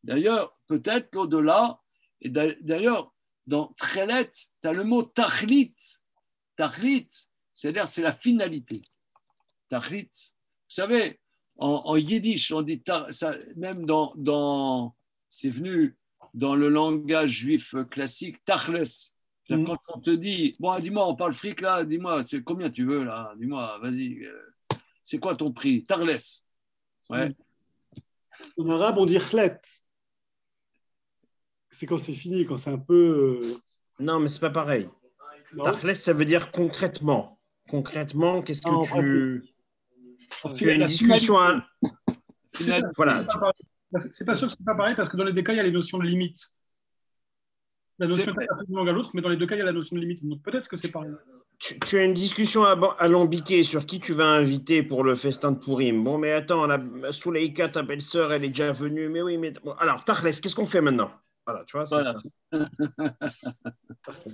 D'ailleurs, peut-être l'au-delà, et d'ailleurs, dans Tchelet, tu as le mot tachlit. Tachlit, c'est-à-dire c'est la finalité. Tachlit. Vous savez, en yiddish, on dit, même c'est venu dans le langage juif classique, tachles. Quand on te dit, bon, dis-moi, on parle fric là, dis-moi, c'est combien tu veux là, dis-moi, vas-y, c'est quoi ton prix? Tarles. Ouais. En arabe, on dit khlet. C'est quand c'est fini, quand c'est un peu. Non, mais c'est pas pareil. Tarles, ça veut dire concrètement. Concrètement, qu'est-ce que tu as une discussion à... Voilà. C'est pas sûr que c'est pas pareil parce que dans les deux cas, il y a les notions de limite. La notion est absolument à l'autre, mais dans les deux cas, il y a la notion de limite. Donc peut-être que c'est pareil. Tu as une discussion alambiquée sur qui tu vas inviter pour le festin de Pourim. Bon, mais attends, Souleïka, ta belle-sœur, elle est déjà venue. Mais oui, mais... Bon, alors, Tachles, qu'est-ce qu'on fait maintenant? Voilà, tu vois, c'est ça. Tu n'as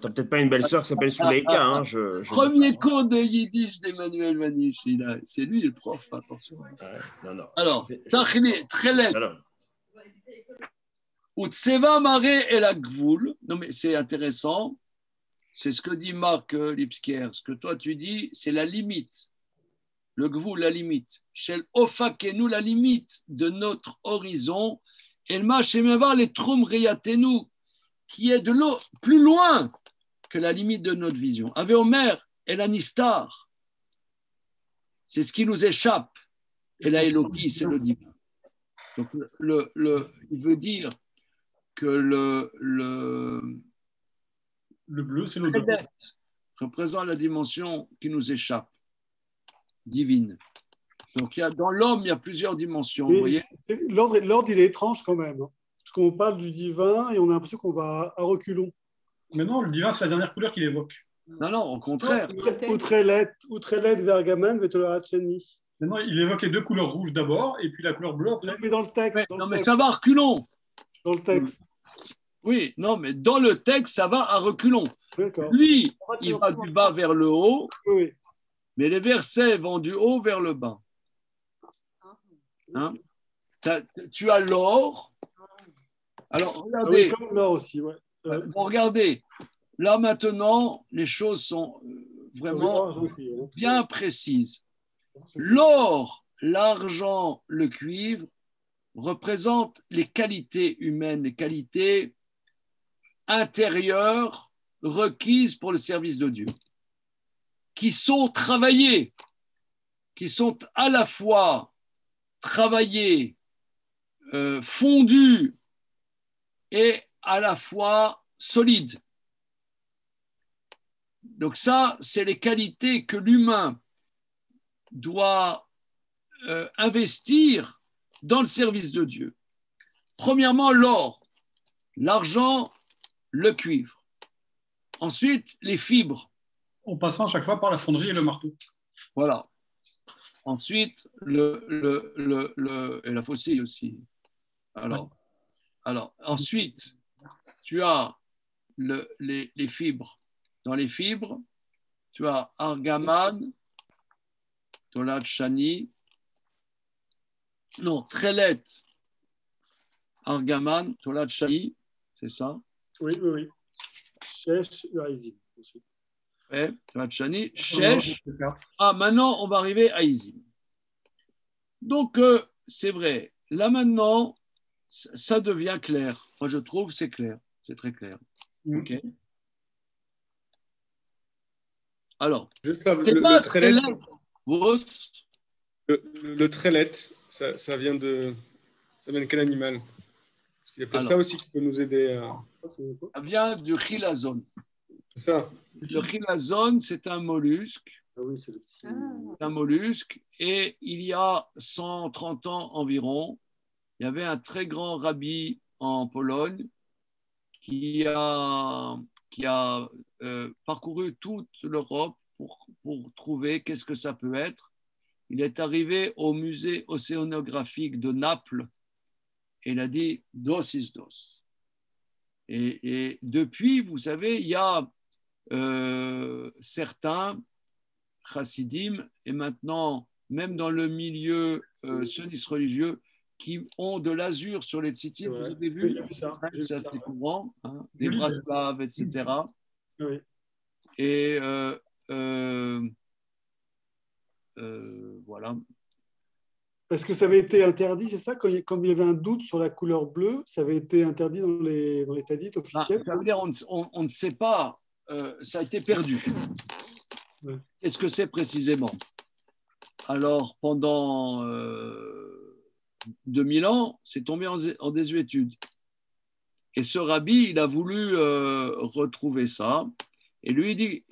peut-être pas une belle-sœur qui s'appelle Souleïka. Hein, Premier cours de Yiddish d'Emmanuel Vanish. C'est lui le prof, attention. Ouais, non. Alors, Tachlis, Tchelet. Utseva Mare et la Gvoul. Non, mais c'est intéressant. C'est ce que dit Marc Lipsker. Ce que toi tu dis, c'est la limite. Le Gvoul, la limite. Shel Ofakenu, la limite de notre horizon. Elma Shemeva les Troum Reyatenu, qui est de l'eau plus loin que la limite de notre vision. Ave Omer et la Nistar. C'est ce qui nous échappe. Et la Eloki, c'est le divin. Donc, il veut dire que le bleu, c'est l'au-delà. Représente la dimension qui nous échappe, divine. Donc, dans l'homme, il y a plusieurs dimensions. Vous voyez, l'ordre, il est étrange quand même. Parce qu'on parle du divin et on a l'impression qu'on va à reculons. Mais non, le divin, c'est la dernière couleur qu'il évoque. Non, au contraire. Outrelet, Vergaman, Vetolacheni. Non, il évoque les deux couleurs rouges d'abord et puis la couleur bleue après. Mais dans le texte. Mais ça va à reculons. Dans le texte. Oui, non, mais dans le texte, ça va à reculons. D'accord. Lui, il va du bas vers le haut, oui. Mais les versets vont du haut vers le bas. Hein? Tu as l'or. Alors, regardez. Ah oui, comme l'or aussi, ouais. Bon, regardez. Là, maintenant, les choses sont vraiment bien précises. L'or, l'argent, le cuivre représentent les qualités humaines, les qualités intérieures requises pour le service de Dieu, qui sont travaillées, qui sont à la fois travaillées, fondues et à la fois solides. Donc ça, c'est les qualités que l'humain doit investir dans le service de Dieu. Premièrement, l'or, l'argent, le cuivre. Ensuite, les fibres. En passant à chaque fois par la fonderie et le marteau. Voilà. Ensuite, et la faucille aussi. Alors, ensuite, tu as les fibres. Dans les fibres, tu as argaman, tolad shani, non, trelet, argaman, tolad shani, c'est ça? Oui. Shesh, Aizim. Tolad shani, shesh. Ah, maintenant, on va arriver à Izim. Donc, c'est vrai. Là, maintenant, ça devient clair. Moi, je trouve c'est clair. C'est très clair. OK. Alors, juste là, le trelet, le trelet, ça vient de Ça vient de quel animal? Parce qu'il y a peut-être Alors. ça aussi qui peut nous aider à... Ça vient du chilazone. C'est ça. Le chilazone, c'est un mollusque. Ah oui, c'est le petit. Un mollusque. Et il y a 130 ans environ, il y avait un très grand rabbi en Pologne qui a parcouru toute l'Europe pour trouver qu'est-ce que ça peut être. Il est arrivé au musée océanographique de Naples et il a dit « dos is dos ». Et depuis, vous savez, il y a certains chassidim et maintenant, même dans le milieu sioniste religieux, qui ont de l'azur sur les tzitzit. Vous avez vu, oui, j'ai vu ça. c'est assez courant, hein, des braslaves, etc. Oui. Et voilà. Parce que ça avait été interdit, c'est ça, comme il y avait un doute sur la couleur bleue, ça avait été interdit dans les tadits officiels. Ça veut dire on ne sait pas, ça a été perdu. Ouais. Qu'est-ce que c'est précisément? Alors, pendant 2000 ans, c'est tombé en désuétude. Et ce rabbi, il a voulu retrouver ça. Et lui,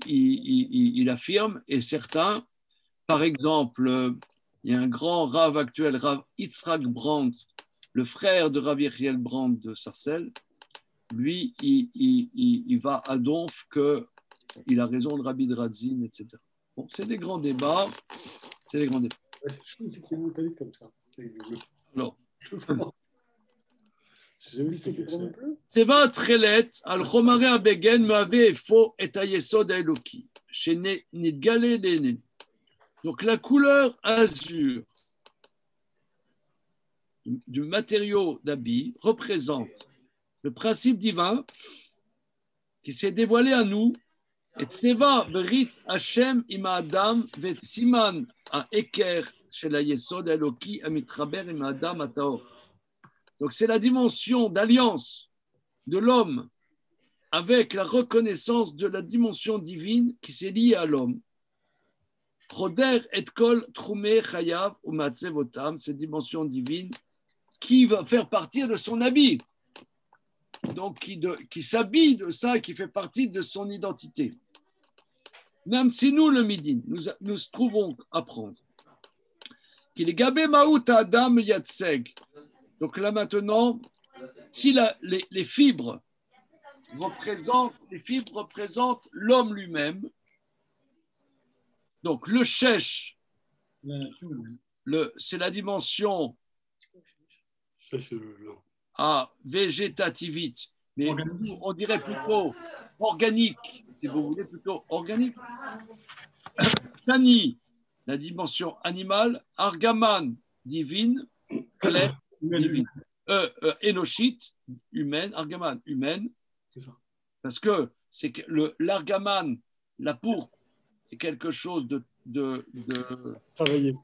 il affirme, et certains, par exemple, il y a un grand rav actuel, Rav Yitzhak Brandt, le frère de Rav Yechiel Brandt de Sarcelles, lui, il va à Donf qu'il a raison de Rabbi Dradzin, etc. Bon, c'est des grands débats. C'est des grands débats. Ouais, c'est chouette, c'est qu'il y a une taille comme ça. Alors. J'ai vu ce qu'il Teva Trelet, al Chomare Abegen, Mave Fo et Ayesod Eloki. Chez Nidgale Lenen. Donc la couleur azur du matériau d'habit représente le principe divin qui s'est dévoilé à nous. Et Tseva Berit Hashem Ima Adam Vet Siman a Eker chez la Yesod Eloki Amitraber Ima Adam Ataor. Donc c'est la dimension d'alliance de l'homme avec la reconnaissance de la dimension divine qui s'est liée à l'homme. Choder et kol troumé chayav ou matzevotam, cette dimension divine qui va faire partir de son habit, donc qui s'habille de ça, qui fait partie de son identité. Même si nous, le midin, nous trouvons à apprendre qu'il est gabé maout adam yatseg. Donc là maintenant, si les fibres représentent l'homme lui-même, donc le shesh, c'est la dimension végétativite, mais on dirait plutôt organique, si vous voulez, plutôt organique. Sani, la dimension animale, Argaman, divine, Klet, divine. Enoshit, humaine, Argaman, humaine, parce que c'est que l'argaman, la pourpre, est quelque chose de travailler,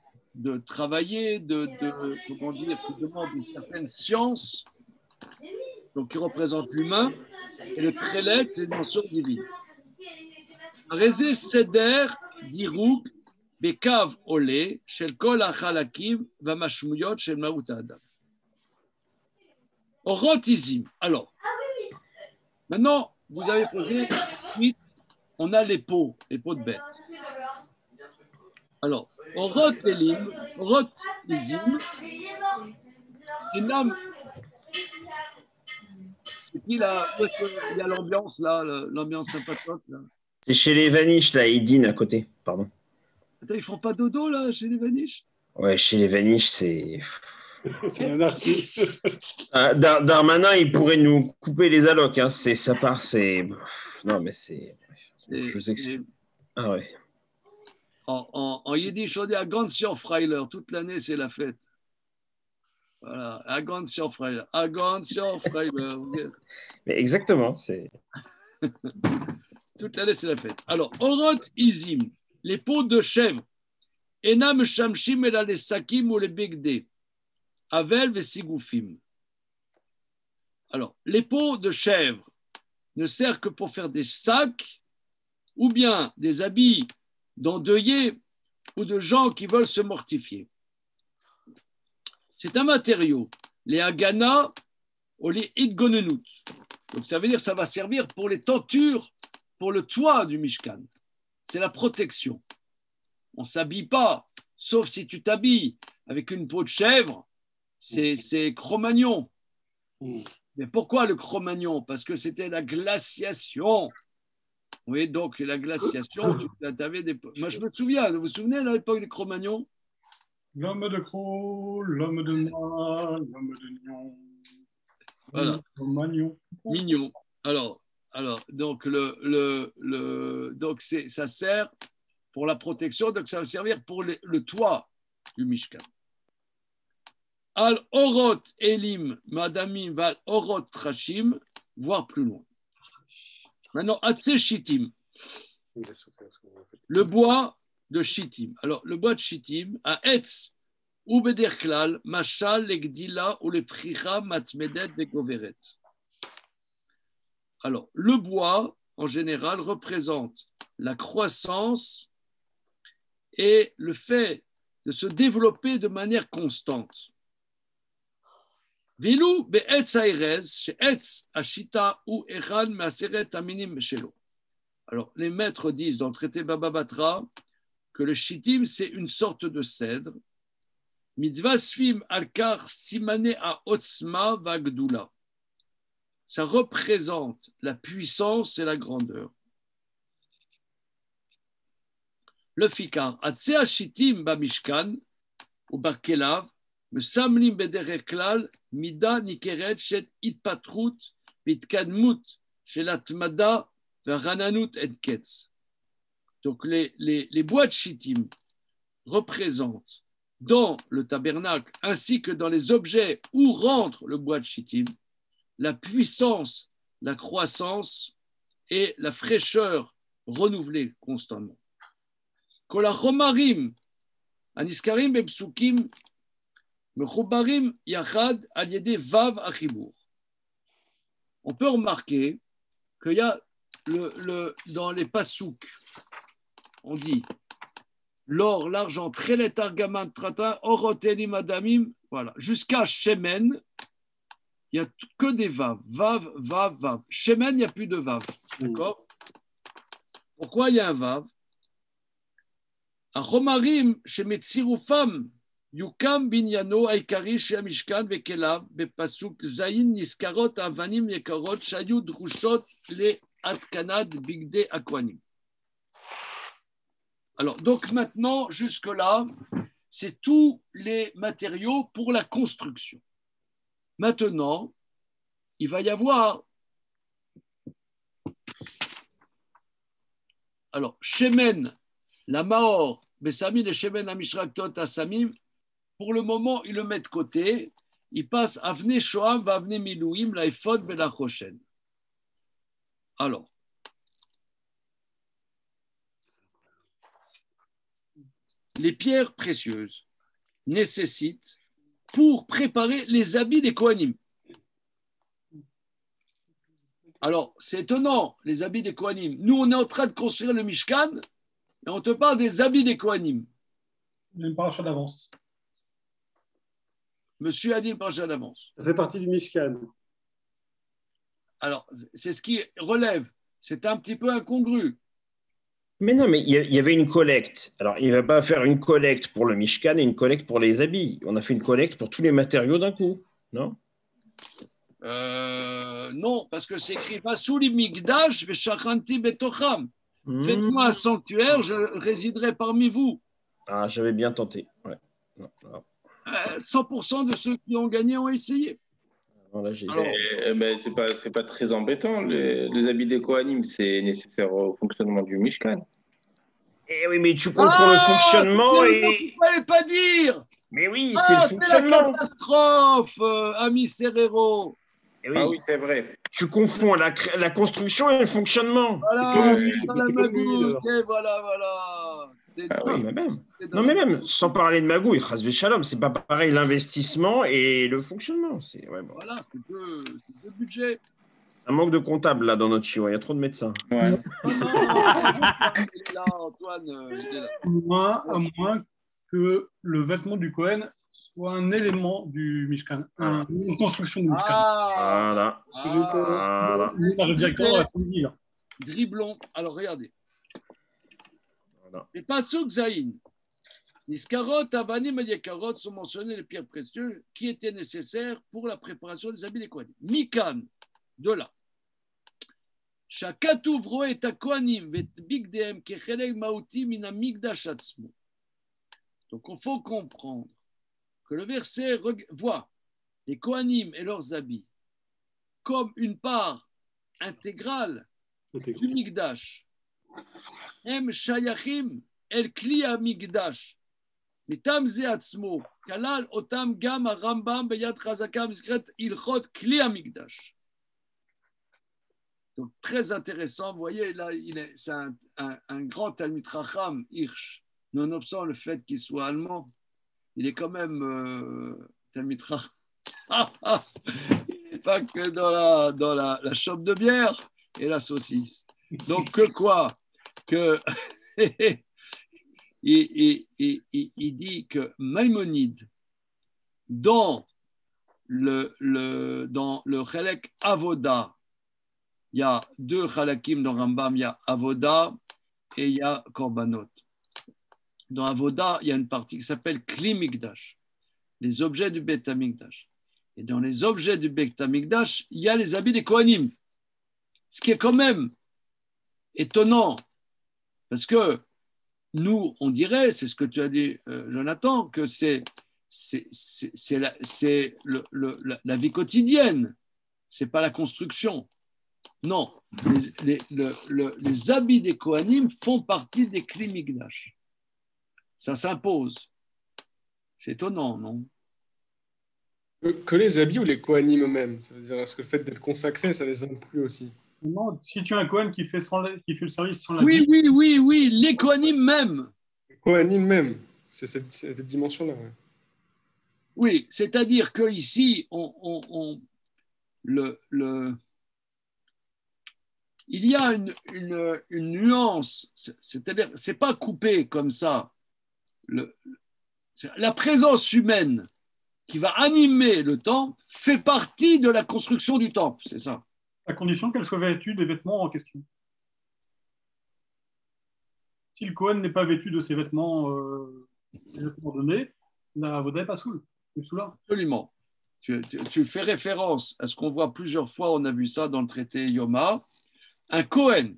comment dire, qui demande une certaine science, donc qui représente l'humain, et le trélet, c'est une dimension divine. Rézé Seder, Dirouk, Bekav Olé, Shel Kol Achalakim, Vamashmuyot, Shel Maout Adam. Orotizim. Alors, maintenant, vous avez posé, on a les peaux de bête. Alors, Orotizim, une âme. C'est qui là? Il y a l'ambiance là, l'ambiance sympathique là. C'est chez les Vaniches, là, Edine à côté, pardon. Attends, ils font pas dodo là, chez les Vaniches? Ouais, chez les Vaniches, c'est. C'est un artiste. Darmanin, il pourrait nous couper les allocs. Hein. Ça part, c'est. Non, mais c'est. Je vous explique. Ah ouais. En yiddish, on dit à Ganzjahrsfreiler. Toute l'année, c'est la fête. Voilà, à Ganzjahrsfreiler. À Ganzjahrsfreiler. Mais exactement, c'est. Toute l'année, c'est la fête. Alors, Orot Izim, les peaux de chèvre. Enam Shamshim el les sakim ou les begdé. Avel vesigoufim. Alors, les peaux de chèvre ne servent que pour faire des sacs ou bien des habits d'endeuillés ou de gens qui veulent se mortifier. c'est un matériau. Les Hagana ou les Idgonenut. Donc ça veut dire que ça va servir pour les tentures, pour le toit du Mishkan. C'est la protection. On ne s'habille pas, sauf si tu t'habilles avec une peau de chèvre, c'est Cro-Magnon. Mais pourquoi le Cro-Magnon? Parce que c'était la glaciation. Oui, donc la glaciation, tu avais des... Moi, je me souviens, vous vous souvenez à l'époque des Cro-Magnons? L'homme de Cro, l'homme de moi, l'homme de Nion. Voilà. Magnon. Mignon. Alors donc, donc ça sert pour la protection, donc ça va servir pour le toit du Mishkan. Al orot elim madamim val orot trashim, voire plus loin. Maintenant, atse shitim, le bois de shitim. Alors, le bois de shitim, à etz ou bederklal, machal legdila ou le pricha matmedet vegoveret. Alors, le bois, en général, représente la croissance et le fait de se développer de manière constante. Vilou be'etz ha'erez, she'etz ha'shita ou echad me'aseret aminim shelo. Alors, les maîtres disent dans le traité Baba Batra que le shitim, c'est une sorte de cèdre. Mitvasfim al-kar simane ha'otzma va'gdula. Ça représente la puissance et la grandeur. Le fikar, atse ha'shitim ba'mishkan ou ba'kelav, me samlim bedereklal, mida nikeret shet itpatrut, vitkadmut, shelatmada, verananut et ketz. Donc les bois de shittim représentent dans le tabernacle ainsi que dans les objets où rentre le bois de shittim la puissance, la croissance et la fraîcheur renouvelée constamment. Kolachomarim, aniskarim bepsukim, mechubarim yachad al-yede vav achibur. On peut remarquer qu'il y a dans les pasouks, on dit l'or, l'argent, trelet argaman trata, orotelim adamim, voilà, jusqu'à Shemen. Il n'y a que des vav. Vav, vav, vav. Shemen, il n'y a plus de vav. D'accord? Pourquoi il y a un vav? Achomarim, shemetzirufam, yukam binyano, aikari, sheamishkan, vekelav, bepasuk, zayin, niskarot, avanim, yekarot, shayud, rushot, le atkanad, bigde, akwanim. Alors, donc maintenant, jusque-là, c'est tous les matériaux pour la construction. Maintenant, il va y avoir, alors, Shemen, la Maor, Bessamim et Shemen Amishraktot Asamim, pour le moment, il le met de côté, il passe Avne Shoam, Avne Milouim, la Ephod, la Choshen. Alors, les pierres précieuses nécessitent pour préparer les habits des Kohanim. Alors, c'est étonnant, les habits des Kohanim. Nous, on est en train de construire le Mishkan et on te parle des habits des Kohanim. Il y a une paracha d'avance. Monsieur a dit une paracha d'avance. Ça fait partie du Mishkan. Alors, c'est ce qui relève. C'est un petit peu incongru. Mais non, mais il y avait une collecte. Alors, il ne va pas faire une collecte pour le Mishkan et une collecte pour les habits. On a fait une collecte pour tous les matériaux d'un coup, non? Non, parce que c'est écrit Vasouli Migdash Veshachanti Betocham. Faites-moi un sanctuaire, je résiderai parmi vous. Ah, j'avais bien tenté. Ouais. Non. 100% de ceux qui ont gagné ont essayé. Voilà, j'ai... Ben, c'est pas très embêtant. Les habits des Kohanim, c'est nécessaire au fonctionnement du Mishkan. Eh oui, mais tu confonds le fonctionnement et... Il ne fallait pas dire. Mais oui, c'est le fonctionnement. C'est la catastrophe, ami Serrero. Eh oui. Ah oui, c'est vrai. Tu confonds la construction et le fonctionnement. Voilà, voilà. Ah oui. Mais même, sans parler de magouille, Chas Shalom, c'est pas pareil l'investissement et le fonctionnement. Ouais, bon. Voilà, c'est deux budgets. Un manque de comptables là dans notre chiot, il y a trop de médecins. Ouais. Non, il est là, Antoine, il est là. À moins que le vêtement du Kohen soit un élément du Mishkan, une construction du Mishkan. Voilà. Voilà. On arrive directement dans la Tunisie, là. Driblons. Alors, regardez. Voilà. Les Pasuk Zayin. Niskarot, Avanim et Yakarot sont mentionnés les pierres précieuses qui étaient nécessaires pour la préparation des habits des Kohanim. Mikan, de là. Shakatuv roe ta Kohanim vet bigdem kechelek mauti mina migdash atzmo. Donc, il faut comprendre que le verset voit les Kohanim et leurs habits comme une part intégrale du Migdash. Hem shayachim el kli ha-migdash. Mitam ze atzmo. Kalal otam gam ha-Rambam beyad chazaka mizkret ilchot kli ha-migdash. Donc, très intéressant. Vous voyez, là, c'est un grand Talmid Chacham, Hirsch. Nonobstant le fait qu'il soit allemand, il est quand même Talmid Chacham. Il n'est pas que dans la chope de bière et la saucisse. Donc, que quoi? Que il dit que Maïmonide, dans le Chelek Avoda, il y a deux Chalakim dans Rambam, il y a Avoda et il y a Korbanot. Dans Avoda, il y a une partie qui s'appelle Kli Mikdash, les objets du Beit HaMikdash. Et dans les objets du Beit HaMikdash, il y a les habits des Kohanim. Ce qui est quand même étonnant, parce que nous, on dirait, c'est ce que tu as dit, Jonathan, que c'est la vie quotidienne, c'est pas la construction. Non, les habits des Kohanim font partie des Kli Mikdash. Ça s'impose. C'est étonnant, non? Que les habits ou les Kohanim eux-mêmes? Ça veut dire, est-ce que le fait d'être consacré, ça les inclut aussi? Non, si tu as un Kohen qui fait le service sans la Oui, les Kohanim même. Les Kohanim même, c'est cette dimension-là. Ouais. Oui, c'est-à-dire qu'ici, il y a une nuance, c'est-à-dire c'est pas coupé comme ça. La présence humaine qui va animer le temple fait partie de la construction du temple, c'est ça. À condition qu'elle soit vêtue des vêtements en question. Si le Kohen n'est pas vêtu de ses vêtements donnés, la avoda n'est pas soule. Absolument. Tu fais référence à ce qu'on voit plusieurs fois, on a vu ça dans le traité Yoma. Un Kohen,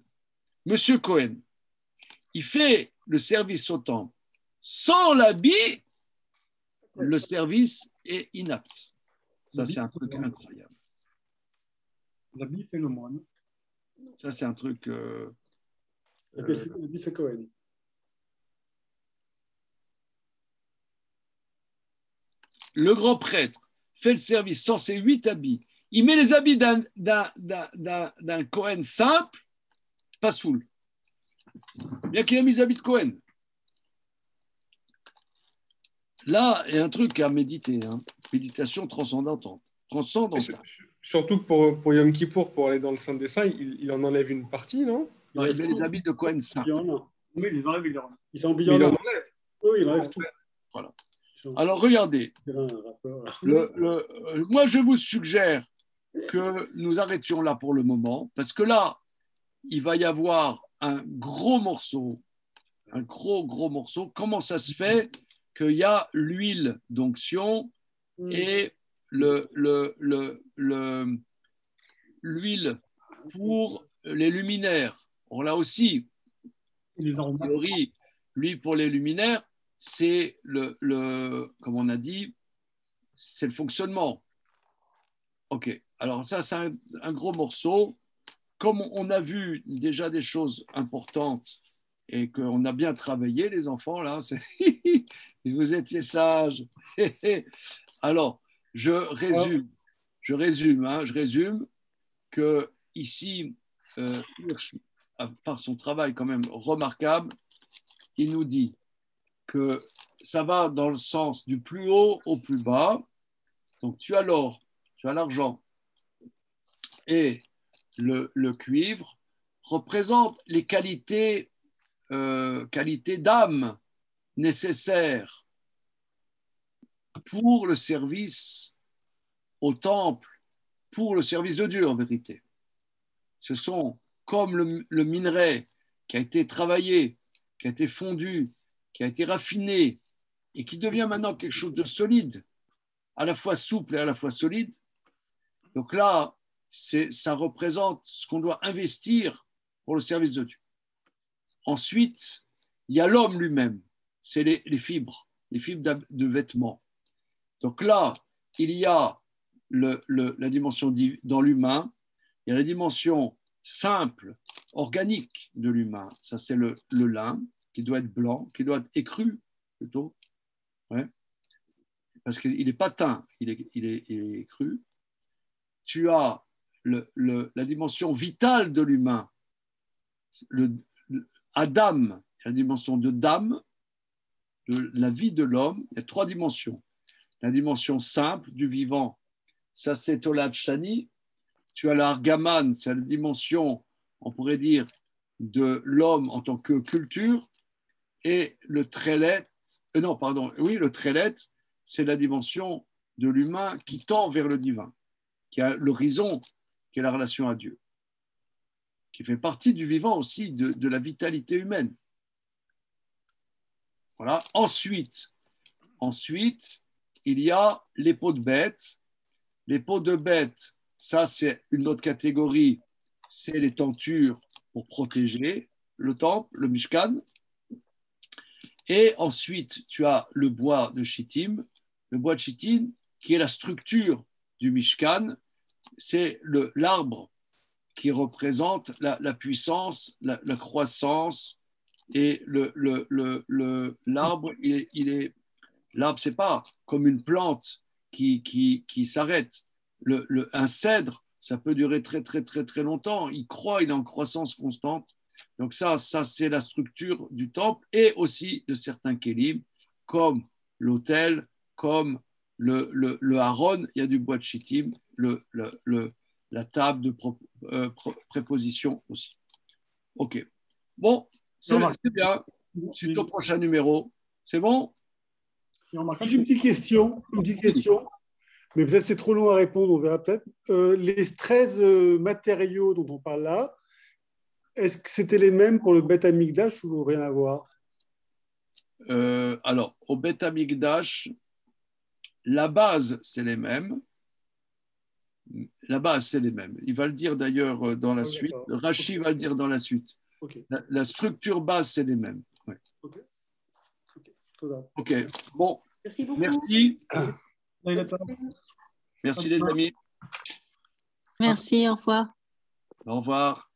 Monsieur Kohen, il fait le service au temple. Sans l'habit, le service est inapte. Ça, c'est un truc incroyable. L'habit fait le moine. Ça, c'est un truc... L'habit fait Cohen. Le grand prêtre fait le service sans ses 8 habits. Il met les habits d'un Cohen simple, pas soul. Bien qu'il ait mis les habits de Cohen. Là, il y a un truc à méditer. Hein. Méditation transcendantale. Surtout que pour Yom Kippour, pour aller dans le Saint des Saints, il en enlève une partie, non? Il met les habits de Cohen simples. Oui, il enlève, il s'habille en enlève. Oui, il enlève tout. Voilà. Alors, regardez. Moi, je vous suggère que nous arrêtions là pour le moment, parce que là, il va y avoir un gros morceau, un gros morceau. Comment ça se fait qu'il y a l'huile d'onction et l'huile pour les luminaires? On l'a aussi. En théorie, l'huile pour les luminaires, c'est comme on a dit, c'est le fonctionnement. Ok, alors ça, c'est un gros morceau. Comme on a vu déjà des choses importantes et qu'on a bien travaillé, les enfants, là, vous étiez sages. Alors, je résume que ici, par son travail quand même remarquable, il nous dit que ça va dans le sens du plus haut au plus bas. Donc, tu as l'or, tu as l'argent et le cuivre représentent les qualités d'âme nécessaires pour le service au temple, pour le service de Dieu en vérité. Ce sont comme le minerai qui a été travaillé, qui a été fondu, qui a été raffiné et qui devient maintenant quelque chose de solide, à la fois souple et à la fois solide. Donc là, ça représente ce qu'on doit investir pour le service de Dieu. Ensuite, il y a l'homme lui-même, c'est les fibres de vêtements. Donc là, il y a la dimension dans l'humain, il y a la dimension simple, organique de l'humain. Ça, c'est le lin qui doit être blanc, qui doit être écru plutôt, ouais. Parce qu'il n'est pas teint, il est cru. Tu as la dimension vitale de l'humain, Adam, la dimension de dame, de la vie de l'homme. Il y a 3 dimensions. La dimension simple du vivant, ça c'est Tolad Shani. Tu as l'Argaman, c'est la dimension, on pourrait dire, de l'homme en tant que culture. Et le Trélet, le Trélet, c'est la dimension de l'humain qui tend vers le divin, qui a l'horizon, qui est la relation à Dieu, qui fait partie du vivant aussi, de la vitalité humaine. Voilà. Ensuite, il y a les peaux de bête. Les peaux de bête, ça c'est une autre catégorie, c'est les tentures pour protéger le temple, le Mishkan. Et ensuite, tu as le bois de Chittim. Le bois de Chittim, qui est la structure du Mishkan, c'est l'arbre qui représente la puissance, la croissance. Et l'arbre, l'arbre, c'est pas comme une plante qui s'arrête. Un cèdre, ça peut durer très, très, très, très longtemps. Il croît, il est en croissance constante. Donc ça c'est la structure du temple et aussi de certains kélim, comme l'autel, comme le haron, il y a du bois de chittim, la table de préposition aussi. OK. Bon, c'est bien. Suite au prochain numéro. C'est bon? J'ai une petite question. Mais peut-être c'est trop long à répondre, on verra peut-être. Les 13 matériaux dont on parle là, est-ce que c'était les mêmes pour le Beth Amikdash ou rien à voir? Alors, au Beth Amikdash, la base, c'est les mêmes. La base, c'est les mêmes. Il va le dire d'ailleurs dans la suite. Rashi va le dire dans la suite. Okay. La structure base, c'est les mêmes. Ouais. OK. Bon. Merci beaucoup. Merci. Merci les amis. Merci, au revoir. Au revoir.